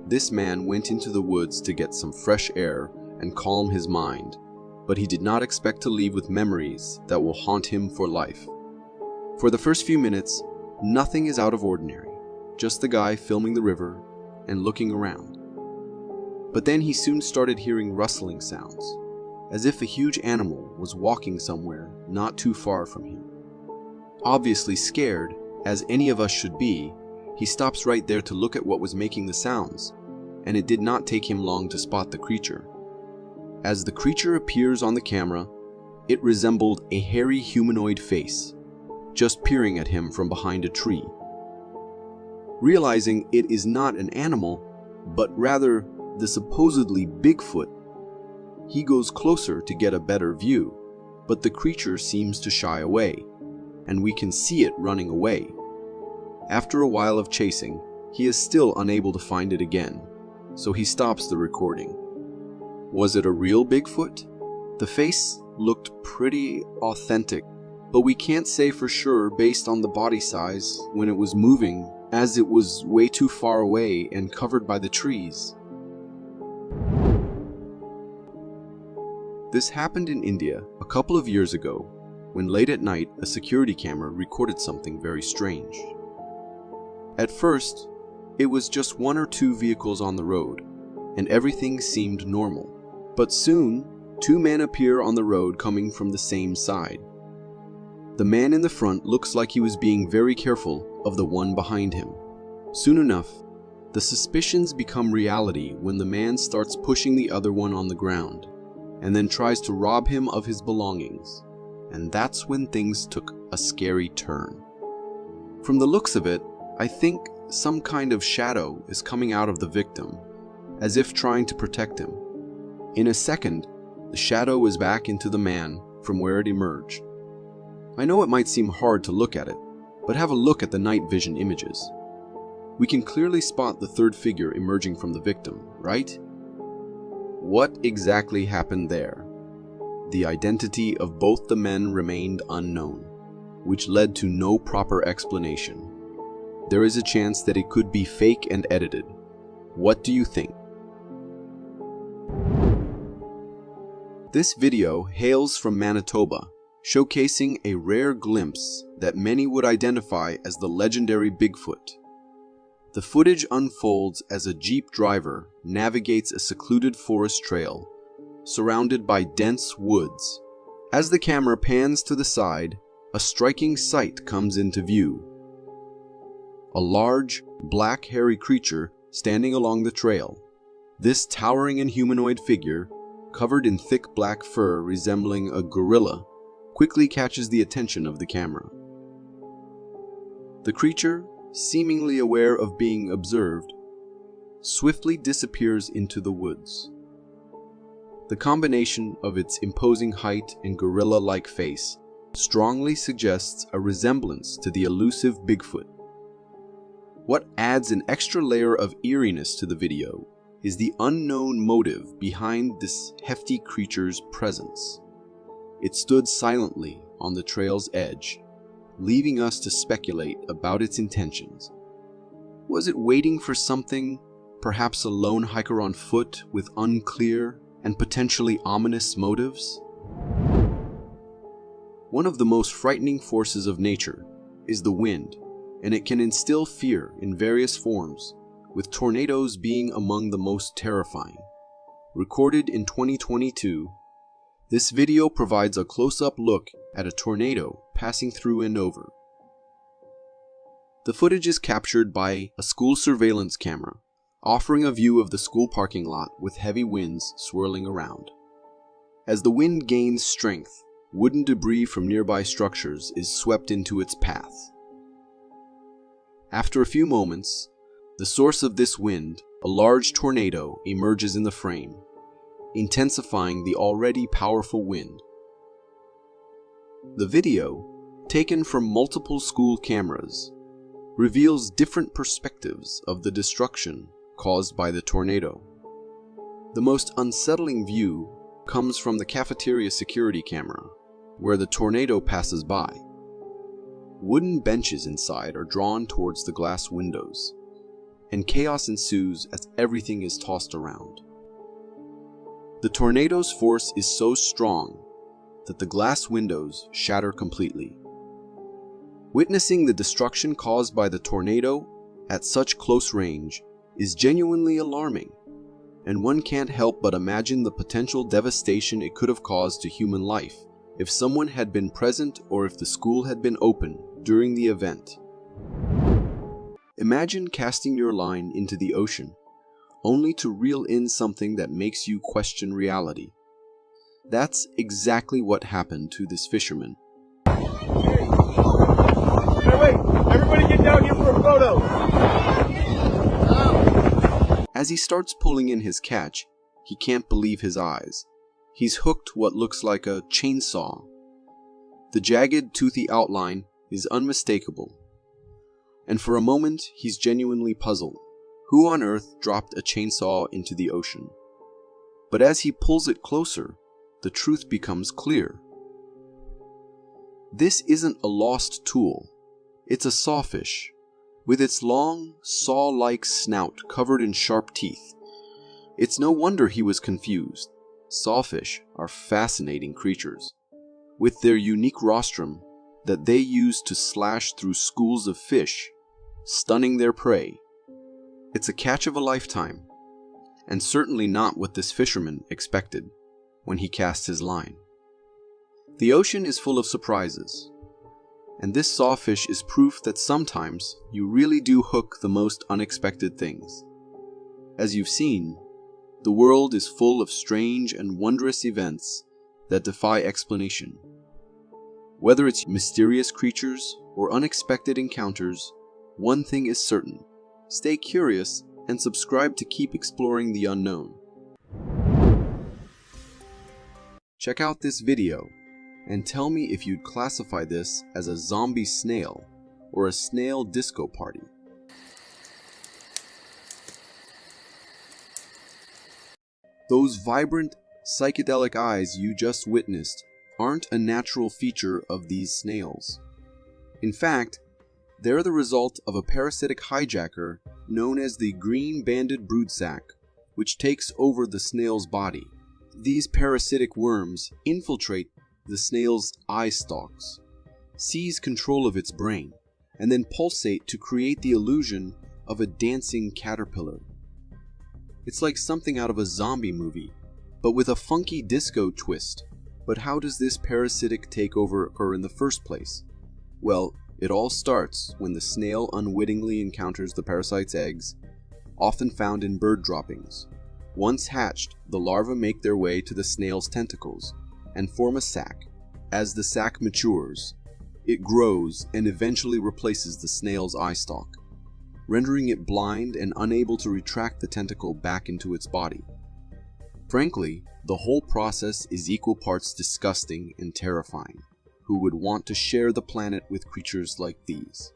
[SPEAKER 1] This man went into the woods to get some fresh air and calm his mind, but he did not expect to leave with memories that will haunt him for life. For the first few minutes, nothing is out of ordinary, just the guy filming the river and looking around. But then he soon started hearing rustling sounds, as if a huge animal was walking somewhere not too far from him. Obviously scared, as any of us should be, he stops right there to look at what was making the sounds, and it did not take him long to spot the creature. As the creature appears on the camera, it resembled a hairy humanoid face, just peering at him from behind a tree. Realizing it is not an animal, but rather the supposedly Bigfoot, he goes closer to get a better view, but the creature seems to shy away, and we can see it running away. After a while of chasing, he is still unable to find it again, so he stops the recording. Was it a real Bigfoot? The face looked pretty authentic, but we can't say for sure based on the body size when it was moving, as it was way too far away and covered by the trees. This happened in India a couple of years ago, when late at night a security camera recorded something very strange. At first, it was just 1 or 2 vehicles on the road, and everything seemed normal. But soon, 2 men appear on the road coming from the same side. The man in the front looks like he was being very careful of the one behind him. Soon enough, the suspicions become reality when the man starts pushing the other one on the ground, and then tries to rob him of his belongings. And that's when things took a scary turn. From the looks of it, I think some kind of shadow is coming out of the victim, as if trying to protect him. In a second, the shadow is back into the man from where it emerged. I know it might seem hard to look at it, but have a look at the night vision images. We can clearly spot the third figure emerging from the victim, right? What exactly happened there? The identity of both the men remained unknown, which led to no proper explanation. There is a chance that it could be fake and edited. What do you think? This video hails from Manitoba, showcasing a rare glimpse that many would identify as the legendary Bigfoot. The footage unfolds as a Jeep driver navigates a secluded forest trail, surrounded by dense woods. As the camera pans to the side, a striking sight comes into view. A large, black hairy creature standing along the trail. This towering and humanoid figure, covered in thick black fur resembling a gorilla, quickly catches the attention of the camera. The creature, seemingly aware of being observed, swiftly disappears into the woods. The combination of its imposing height and gorilla-like face strongly suggests a resemblance to the elusive Bigfoot. What adds an extra layer of eeriness to the video is the unknown motive behind this hefty creature's presence. It stood silently on the trail's edge, leaving us to speculate about its intentions. Was it waiting for something, perhaps a lone hiker on foot with unclear and potentially ominous motives? One of the most frightening forces of nature is the wind, and it can instill fear in various forms, with tornadoes being among the most terrifying. Recorded in 2022, this video provides a close-up look at a tornado passing through and over. The footage is captured by a school surveillance camera, offering a view of the school parking lot with heavy winds swirling around. As the wind gains strength, wooden debris from nearby structures is swept into its path. After a few moments, the source of this wind, a large tornado, emerges in the frame, intensifying the already powerful wind. The video, taken from multiple school cameras, reveals different perspectives of the destruction caused by the tornado. The most unsettling view comes from the cafeteria security camera, where the tornado passes by. Wooden benches inside are drawn towards the glass windows, and chaos ensues as everything is tossed around. The tornado's force is so strong that the glass windows shatter completely. Witnessing the destruction caused by the tornado at such close range is genuinely alarming, and one can't help but imagine the potential devastation it could have caused to human life if someone had been present or if the school had been open during the event. Imagine casting your line into the ocean, only to reel in something that makes you question reality. That's exactly what happened to this fisherman.
[SPEAKER 15] Hey, wait! Everybody get down here for a photo!
[SPEAKER 1] As he starts pulling in his catch, he can't believe his eyes. He's hooked what looks like a chainsaw. The jagged, toothy outline is unmistakable. And for a moment, he's genuinely puzzled. Who on earth dropped a chainsaw into the ocean? But as he pulls it closer, the truth becomes clear. This isn't a lost tool. It's a sawfish, with its long, saw-like snout covered in sharp teeth. It's no wonder he was confused. Sawfish are fascinating creatures, with their unique rostrum that they use to slash through schools of fish, stunning their prey. It's a catch of a lifetime, and certainly not what this fisherman expected when he cast his line. The ocean is full of surprises, and this sawfish is proof that sometimes you really do hook the most unexpected things. As you've seen, the world is full of strange and wondrous events that defy explanation. Whether it's mysterious creatures or unexpected encounters, one thing is certain: stay curious and subscribe to keep exploring the unknown. Check out this video and tell me if you'd classify this as a zombie snail or a snail disco party. Those vibrant, psychedelic eyes you just witnessed aren't a natural feature of these snails. In fact, they're the result of a parasitic hijacker known as the green-banded broodsac, which takes over the snail's body. These parasitic worms infiltrate the snail's eye stalks, seize control of its brain, and then pulsate to create the illusion of a dancing caterpillar. It's like something out of a zombie movie, but with a funky disco twist. But how does this parasitic takeover occur in the first place? Well, it all starts when the snail unwittingly encounters the parasite's eggs, often found in bird droppings. Once hatched, the larvae make their way to the snail's tentacles and form a sac. As the sac matures, it grows and eventually replaces the snail's eye stalk, rendering it blind and unable to retract the tentacle back into its body. Frankly, the whole process is equal parts disgusting and terrifying. Who would want to share the planet with creatures like these?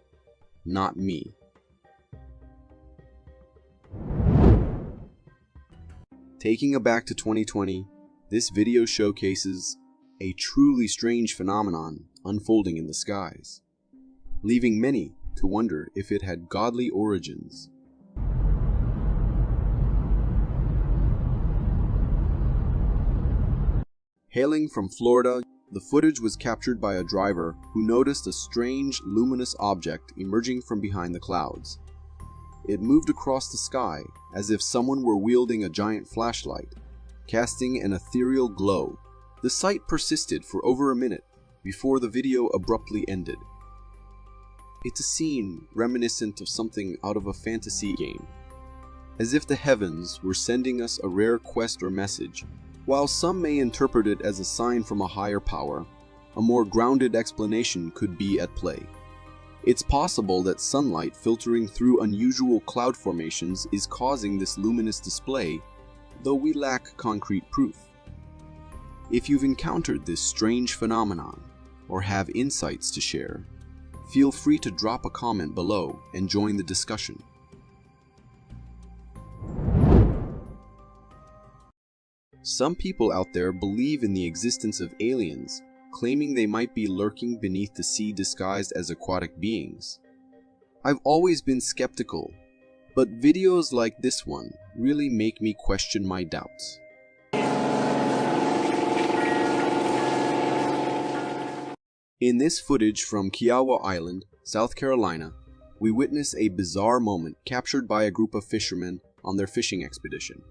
[SPEAKER 1] Not me. Taking it back to 2020, this video showcases a truly strange phenomenon unfolding in the skies, leaving many to wonder if it had godly origins. Hailing from Florida, the footage was captured by a driver who noticed a strange, luminous object emerging from behind the clouds. It moved across the sky as if someone were wielding a giant flashlight, casting an ethereal glow. The sight persisted for over a minute before the video abruptly ended. It's a scene reminiscent of something out of a fantasy game, as if the heavens were sending us a rare quest or message. While some may interpret it as a sign from a higher power, a more grounded explanation could be at play. It's possible that sunlight filtering through unusual cloud formations is causing this luminous display, though we lack concrete proof. If you've encountered this strange phenomenon, or have insights to share, feel free to drop a comment below and join the discussion. Some people out there believe in the existence of aliens, claiming they might be lurking beneath the sea disguised as aquatic beings. I've always been skeptical, but videos like this one really make me question my doubts. In this footage from Kiowa Island, South Carolina, we witness a bizarre moment captured by a group of fishermen on their fishing expedition.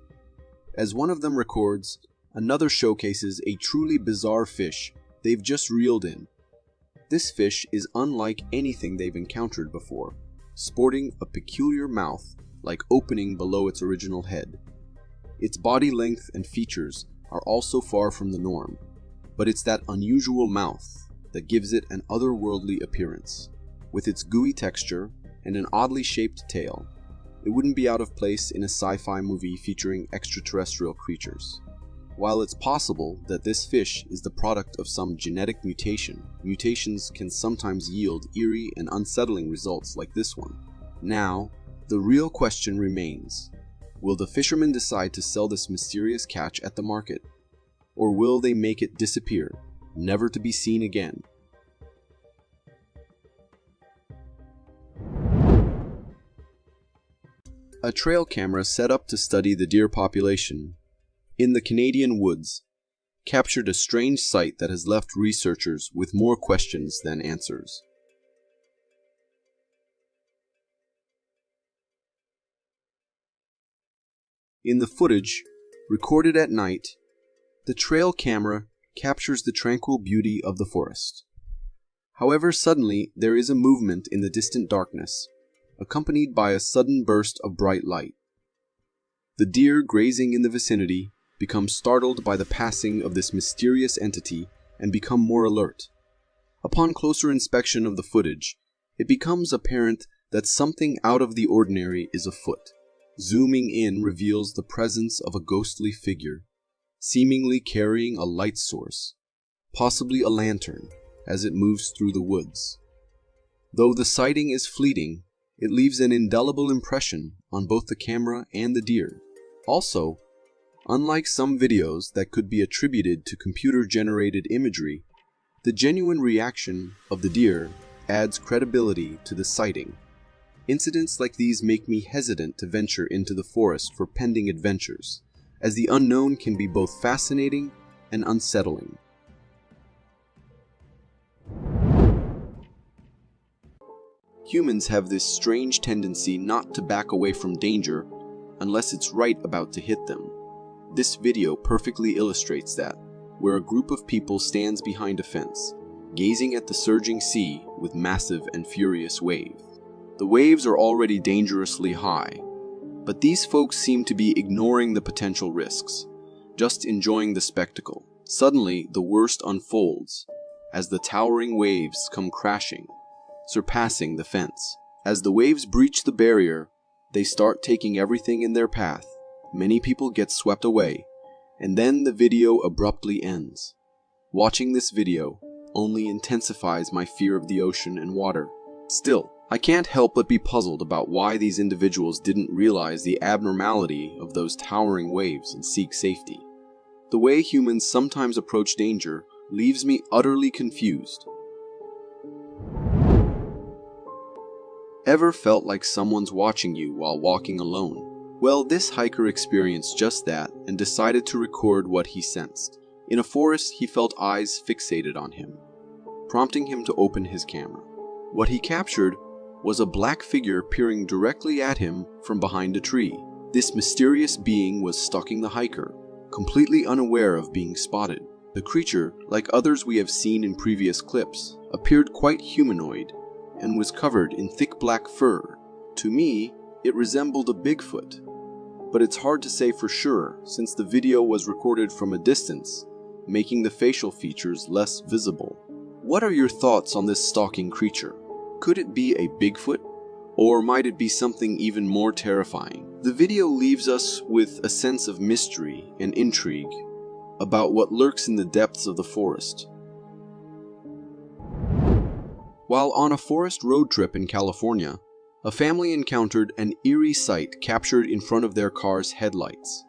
[SPEAKER 1] As one of them records, another showcases a truly bizarre fish they've just reeled in. This fish is unlike anything they've encountered before, sporting a peculiar mouth like opening below its original head. Its body length and features are also far from the norm, but it's that unusual mouth that gives it an otherworldly appearance. With its gooey texture and an oddly shaped tail, it wouldn't be out of place in a sci-fi movie featuring extraterrestrial creatures. While it's possible that this fish is the product of some genetic mutation, mutations can sometimes yield eerie and unsettling results like this one. Now, the real question remains: will the fishermen decide to sell this mysterious catch at the market? Or will they make it disappear, never to be seen again? A trail camera set up to study the deer population in the Canadian woods captured a strange sight that has left researchers with more questions than answers. In the footage, recorded at night, the trail camera captures the tranquil beauty of the forest. However, suddenly there is a movement in the distant darkness, accompanied by a sudden burst of bright light. The deer grazing in the vicinity become startled by the passing of this mysterious entity and become more alert. Upon closer inspection of the footage, it becomes apparent that something out of the ordinary is afoot. Zooming in reveals the presence of a ghostly figure, seemingly carrying a light source, possibly a lantern, as it moves through the woods. Though the sighting is fleeting, it leaves an indelible impression on both the camera and the deer. Also, unlike some videos that could be attributed to computer-generated imagery, the genuine reaction of the deer adds credibility to the sighting. Incidents like these make me hesitant to venture into the forest for pending adventures, as the unknown can be both fascinating and unsettling. Humans have this strange tendency not to back away from danger unless it's right about to hit them. This video perfectly illustrates that, where a group of people stands behind a fence, gazing at the surging sea with massive and furious waves. The waves are already dangerously high, but these folks seem to be ignoring the potential risks, just enjoying the spectacle. Suddenly, the worst unfolds, as the towering waves come crashing, surpassing the fence. As the waves breach the barrier, they start taking everything in their path. Many people get swept away, and then the video abruptly ends. Watching this video only intensifies my fear of the ocean and water. Still, I can't help but be puzzled about why these individuals didn't realize the abnormality of those towering waves and seek safety. The way humans sometimes approach danger leaves me utterly confused. Ever felt like someone's watching you while walking alone? Well, this hiker experienced just that and decided to record what he sensed. In a forest, he felt eyes fixated on him, prompting him to open his camera. What he captured was a black figure peering directly at him from behind a tree. This mysterious being was stalking the hiker, completely unaware of being spotted. The creature, like others we have seen in previous clips, appeared quite humanoid and was covered in thick black fur. To me, it resembled a Bigfoot, but it's hard to say for sure since the video was recorded from a distance, making the facial features less visible. What are your thoughts on this stalking creature? Could it be a Bigfoot? Or might it be something even more terrifying? The video leaves us with a sense of mystery and intrigue about what lurks in the depths of the forest. While on a forest road trip in California, a family encountered an eerie sight captured in front of their car's headlights.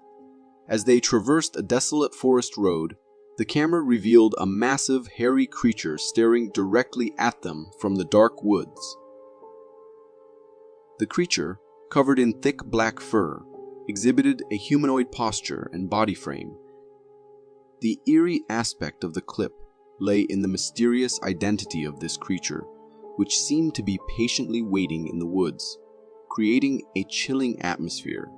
[SPEAKER 1] As they traversed a desolate forest road, the camera revealed a massive, hairy creature staring directly at them from the dark woods. The creature, covered in thick black fur, exhibited a humanoid posture and body frame. The eerie aspect of the clip lay in the mysterious identity of this creature, which seemed to be patiently waiting in the woods, creating a chilling atmosphere.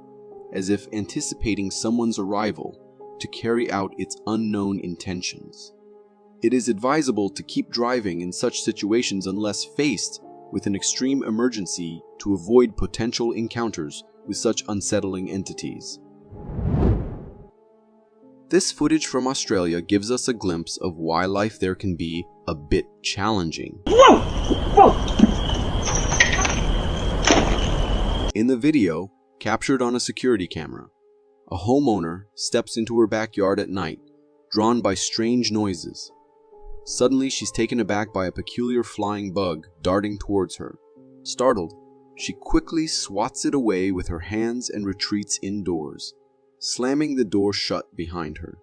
[SPEAKER 1] as if anticipating someone's arrival to carry out its unknown intentions. It is advisable to keep driving in such situations unless faced with an extreme emergency to avoid potential encounters with such unsettling entities. This footage from Australia gives us a glimpse of why life there can be a bit challenging. In the video, captured on a security camera, a homeowner steps into her backyard at night, drawn by strange noises. Suddenly, she's taken aback by a peculiar flying bug darting towards her. Startled, she quickly swats it away with her hands and retreats indoors, slamming the door shut behind her.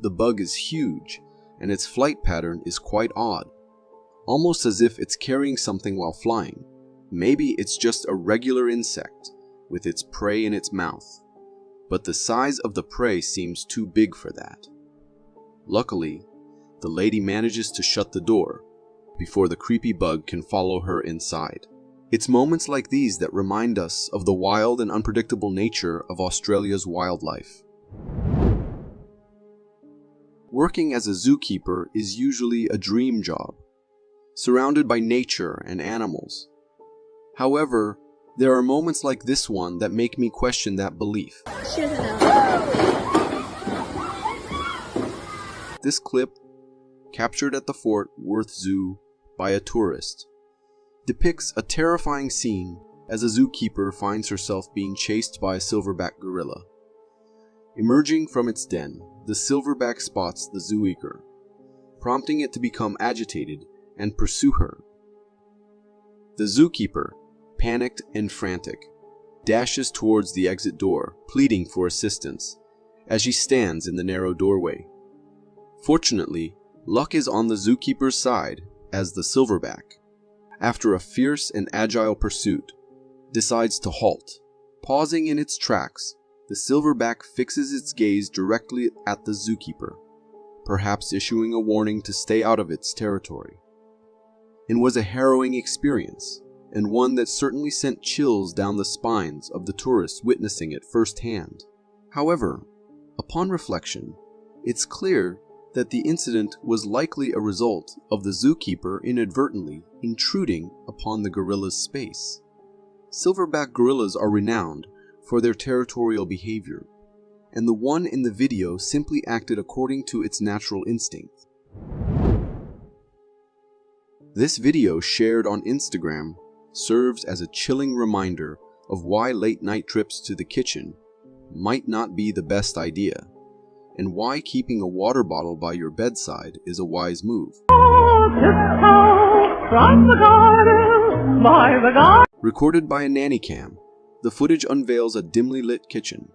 [SPEAKER 1] The bug is huge, and its flight pattern is quite odd, almost as if it's carrying something while flying. Maybe it's just a regular insect with its prey in its mouth, but the size of the prey seems too big for that. Luckily, the lady manages to shut the door before the creepy bug can follow her inside. It's moments like these that remind us of the wild and unpredictable nature of Australia's wildlife. Working as a zookeeper is usually a dream job, surrounded by nature and animals. However, there are moments like this one that make me question that belief. This clip, captured at the Fort Worth Zoo by a tourist, depicts a terrifying scene as a zookeeper finds herself being chased by a silverback gorilla. Emerging from its den, the silverback spots the zookeeper, prompting it to become agitated and pursue her. The zookeeper, panicked and frantic, dashes towards the exit door, pleading for assistance as she stands in the narrow doorway. Fortunately, luck is on the zookeeper's side as the silverback, after a fierce and agile pursuit, decides to halt. Pausing in its tracks, the silverback fixes its gaze directly at the zookeeper, perhaps issuing a warning to stay out of its territory. It was a harrowing experience, and one that certainly sent chills down the spines of the tourists witnessing it firsthand. However, upon reflection, it's clear that the incident was likely a result of the zookeeper inadvertently intruding upon the gorilla's space. Silverback gorillas are renowned for their territorial behavior, and the one in the video simply acted according to its natural instinct. This video, shared on Instagram, serves as a chilling reminder of why late-night trips to the kitchen might not be the best idea, and why keeping a water bottle by your bedside is a wise move. Recorded by a nanny cam, the footage unveils a dimly lit kitchen.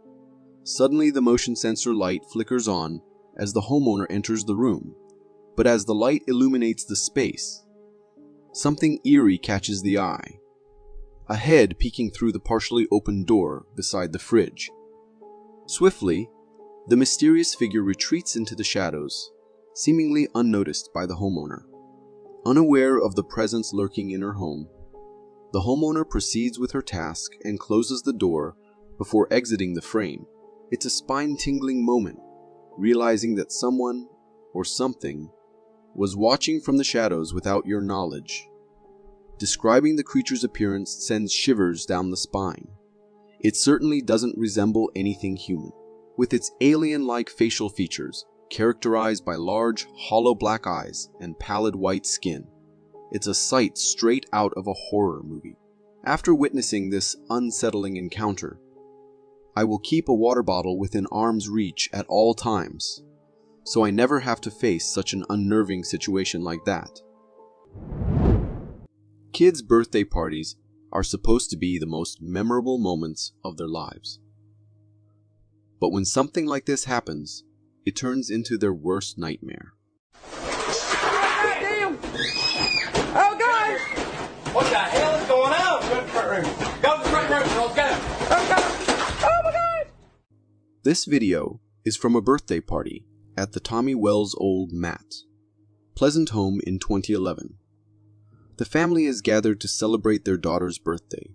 [SPEAKER 1] Suddenly, the motion sensor light flickers on as the homeowner enters the room, but as the light illuminates the space, something eerie catches the eye. A head peeking through the partially opened door beside the fridge. Swiftly, the mysterious figure retreats into the shadows, seemingly unnoticed by the homeowner. Unaware of the presence lurking in her home, the homeowner proceeds with her task and closes the door before exiting the frame. It's a spine-tingling moment, realizing that someone or something was watching from the shadows without your knowledge. Describing the creature's appearance sends shivers down the spine. It certainly doesn't resemble anything human. With its alien-like facial features, characterized by large, hollow black eyes and pallid white skin, it's a sight straight out of a horror movie. After witnessing this unsettling encounter, I will keep a water bottle within arm's reach at all times, so I never have to face such an unnerving situation like that. Kids' birthday parties are supposed to be the most memorable moments of their lives. But when something like this happens, it turns into their worst nightmare.
[SPEAKER 16] Damn! Oh, God! What the hell is going on? Go to the front room. Go to the front room, girls. Go. Oh, God! Oh, my God!
[SPEAKER 1] This video is from a birthday party at the Tommy Wells Old Matt Pleasant home in 2011. The family is gathered to celebrate their daughter's birthday.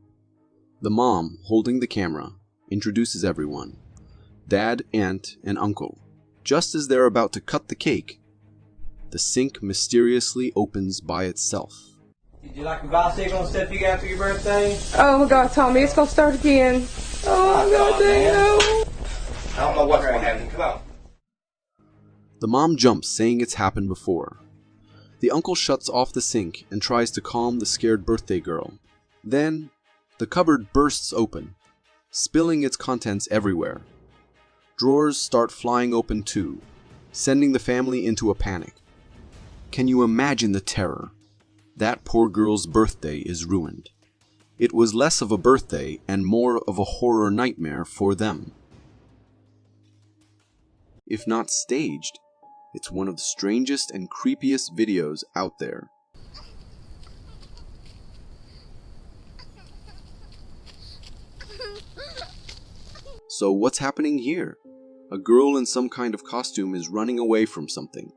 [SPEAKER 1] The mom, holding the camera, introduces everyone. Dad, aunt, and uncle. Just as they're about to cut the cake, the sink mysteriously opens by itself.
[SPEAKER 16] Did you like the bicycle and stuff you got for your birthday?
[SPEAKER 18] Oh my God, Tommy, it's gonna start again. Oh my God, damn.
[SPEAKER 16] I don't know what's gonna happen. Come on.
[SPEAKER 1] The mom jumps, saying it's happened before. The uncle shuts off the sink and tries to calm the scared birthday girl. Then, the cupboard bursts open, spilling its contents everywhere. Drawers start flying open too, sending the family into a panic. Can you imagine the terror? That poor girl's birthday is ruined. It was less of a birthday and more of a horror nightmare for them. If not staged, it's one of the strangest and creepiest videos out there. So what's happening here? A girl in some kind of costume is running away from something.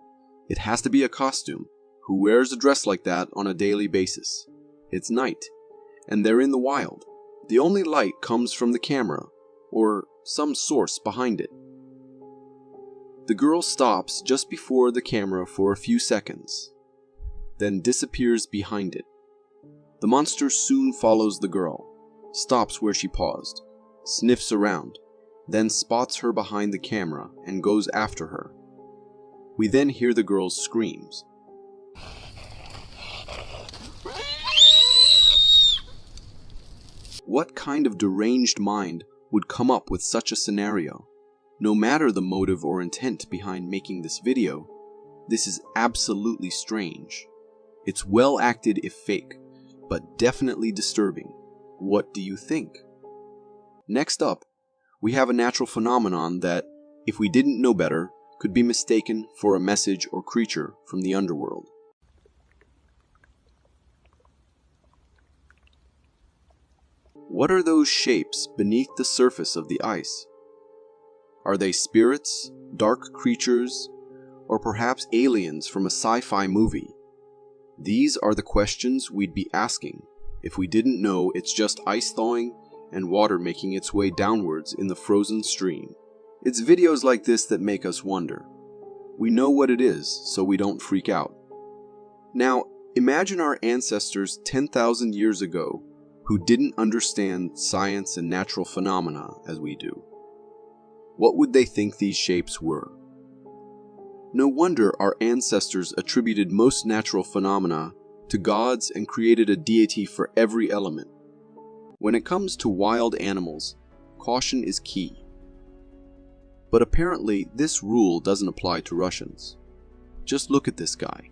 [SPEAKER 1] It has to be a costume. Who wears a dress like that on a daily basis? It's night, and they're in the wild. The only light comes from the camera, or some source behind it. The girl stops just before the camera for a few seconds, then disappears behind it. The monster soon follows the girl, stops where she paused, sniffs around, then spots her behind the camera and goes after her. We then hear the girl's screams. What kind of deranged mind would come up with such a scenario? No matter the motive or intent behind making this video, this is absolutely strange. It's well acted if fake, but definitely disturbing. What do you think? Next up, we have a natural phenomenon that, if we didn't know better, could be mistaken for a message or creature from the underworld. What are those shapes beneath the surface of the ice? Are they spirits, dark creatures, or perhaps aliens from a sci-fi movie? These are the questions we'd be asking if we didn't know it's just ice thawing and water making its way downwards in the frozen stream. It's videos like this that make us wonder. We know what it is, so we don't freak out. Now, imagine our ancestors 10,000 years ago who didn't understand science and natural phenomena as we do. What would they think these shapes were? No wonder our ancestors attributed most natural phenomena to gods and created a deity for every element. When it comes to wild animals, caution is key. But apparently this rule doesn't apply to Russians. Just look at this guy.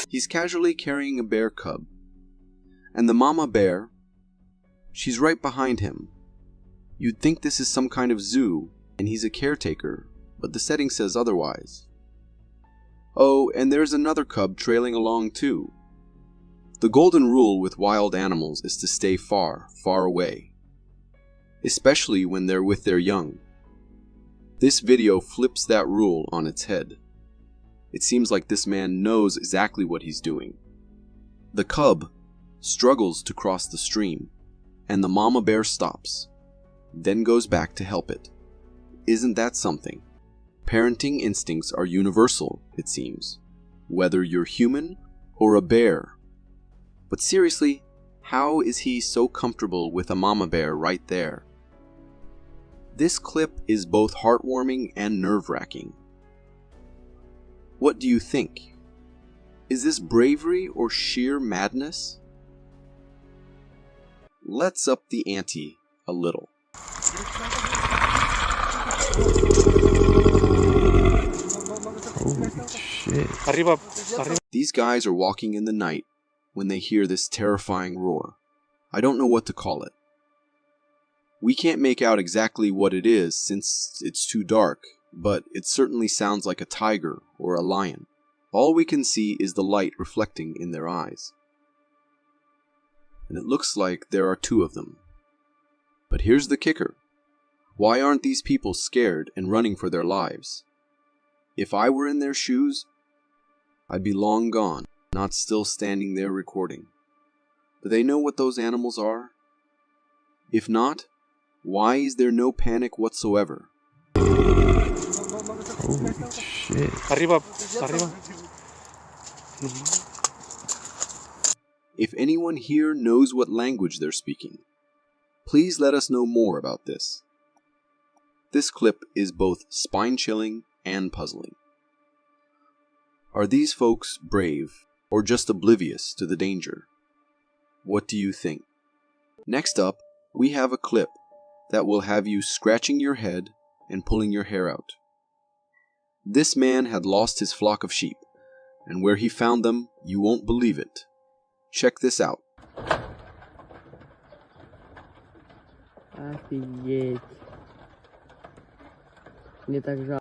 [SPEAKER 1] He's casually carrying a bear cub. And the mama bear, she's right behind him. You'd think this is some kind of zoo, and he's a caretaker, but the setting says otherwise. Oh, and there's another cub trailing along too. The golden rule with wild animals is to stay far, far away, especially when they're with their young. This video flips that rule on its head. It seems like this man knows exactly what he's doing. The cub struggles to cross the stream, and the mama bear stops, then goes back to help it. Isn't that something? Parenting instincts are universal, it seems, whether you're human or a bear. But seriously, how is he so comfortable with a mama bear right there? This clip is both heartwarming and nerve-wracking. What do you think? Is this bravery or sheer madness? Let's up the ante a little.
[SPEAKER 7] Holy shit.
[SPEAKER 1] These guys are walking in the night when they hear this terrifying roar. I don't know what to call it. We can't make out exactly what it is since it's too dark, but it certainly sounds like a tiger or a lion. All we can see is the light reflecting in their eyes. And it looks like there are two of them. But here's the kicker. Why aren't these people scared and running for their lives? If I were in their shoes, I'd be long gone. not still standing there recording. Do they know what those animals are? If not, why is there no panic whatsoever?
[SPEAKER 7] Holy shit.
[SPEAKER 15] Arriba, arriba.
[SPEAKER 1] If anyone here knows what language they're speaking, please let us know more about this. This clip is both spine-chilling and puzzling. Are these folks brave or just oblivious to the danger? What do you think? Next up, we have a clip that will have you scratching your head and pulling your hair out. This man had lost his flock of sheep, and where he found them, you won't believe it. Check this out.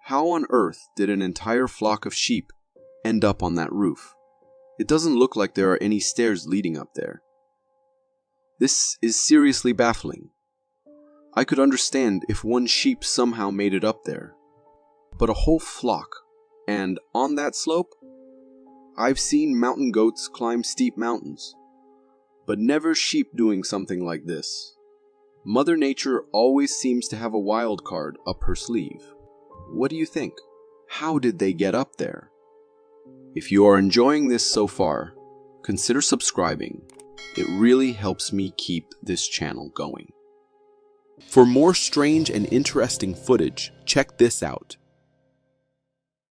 [SPEAKER 1] How on earth did an entire flock of sheep end up on that roof? It doesn't look like there are any stairs leading up there. This is seriously baffling. I could understand if one sheep somehow made it up there, but a whole flock, and on that slope? I've seen mountain goats climb steep mountains, but never sheep doing something like this. Mother Nature always seems to have a wild card up her sleeve. What do you think? How did they get up there? If you are enjoying this so far, consider subscribing. It really helps me keep this channel going. For more strange and interesting footage, check this out.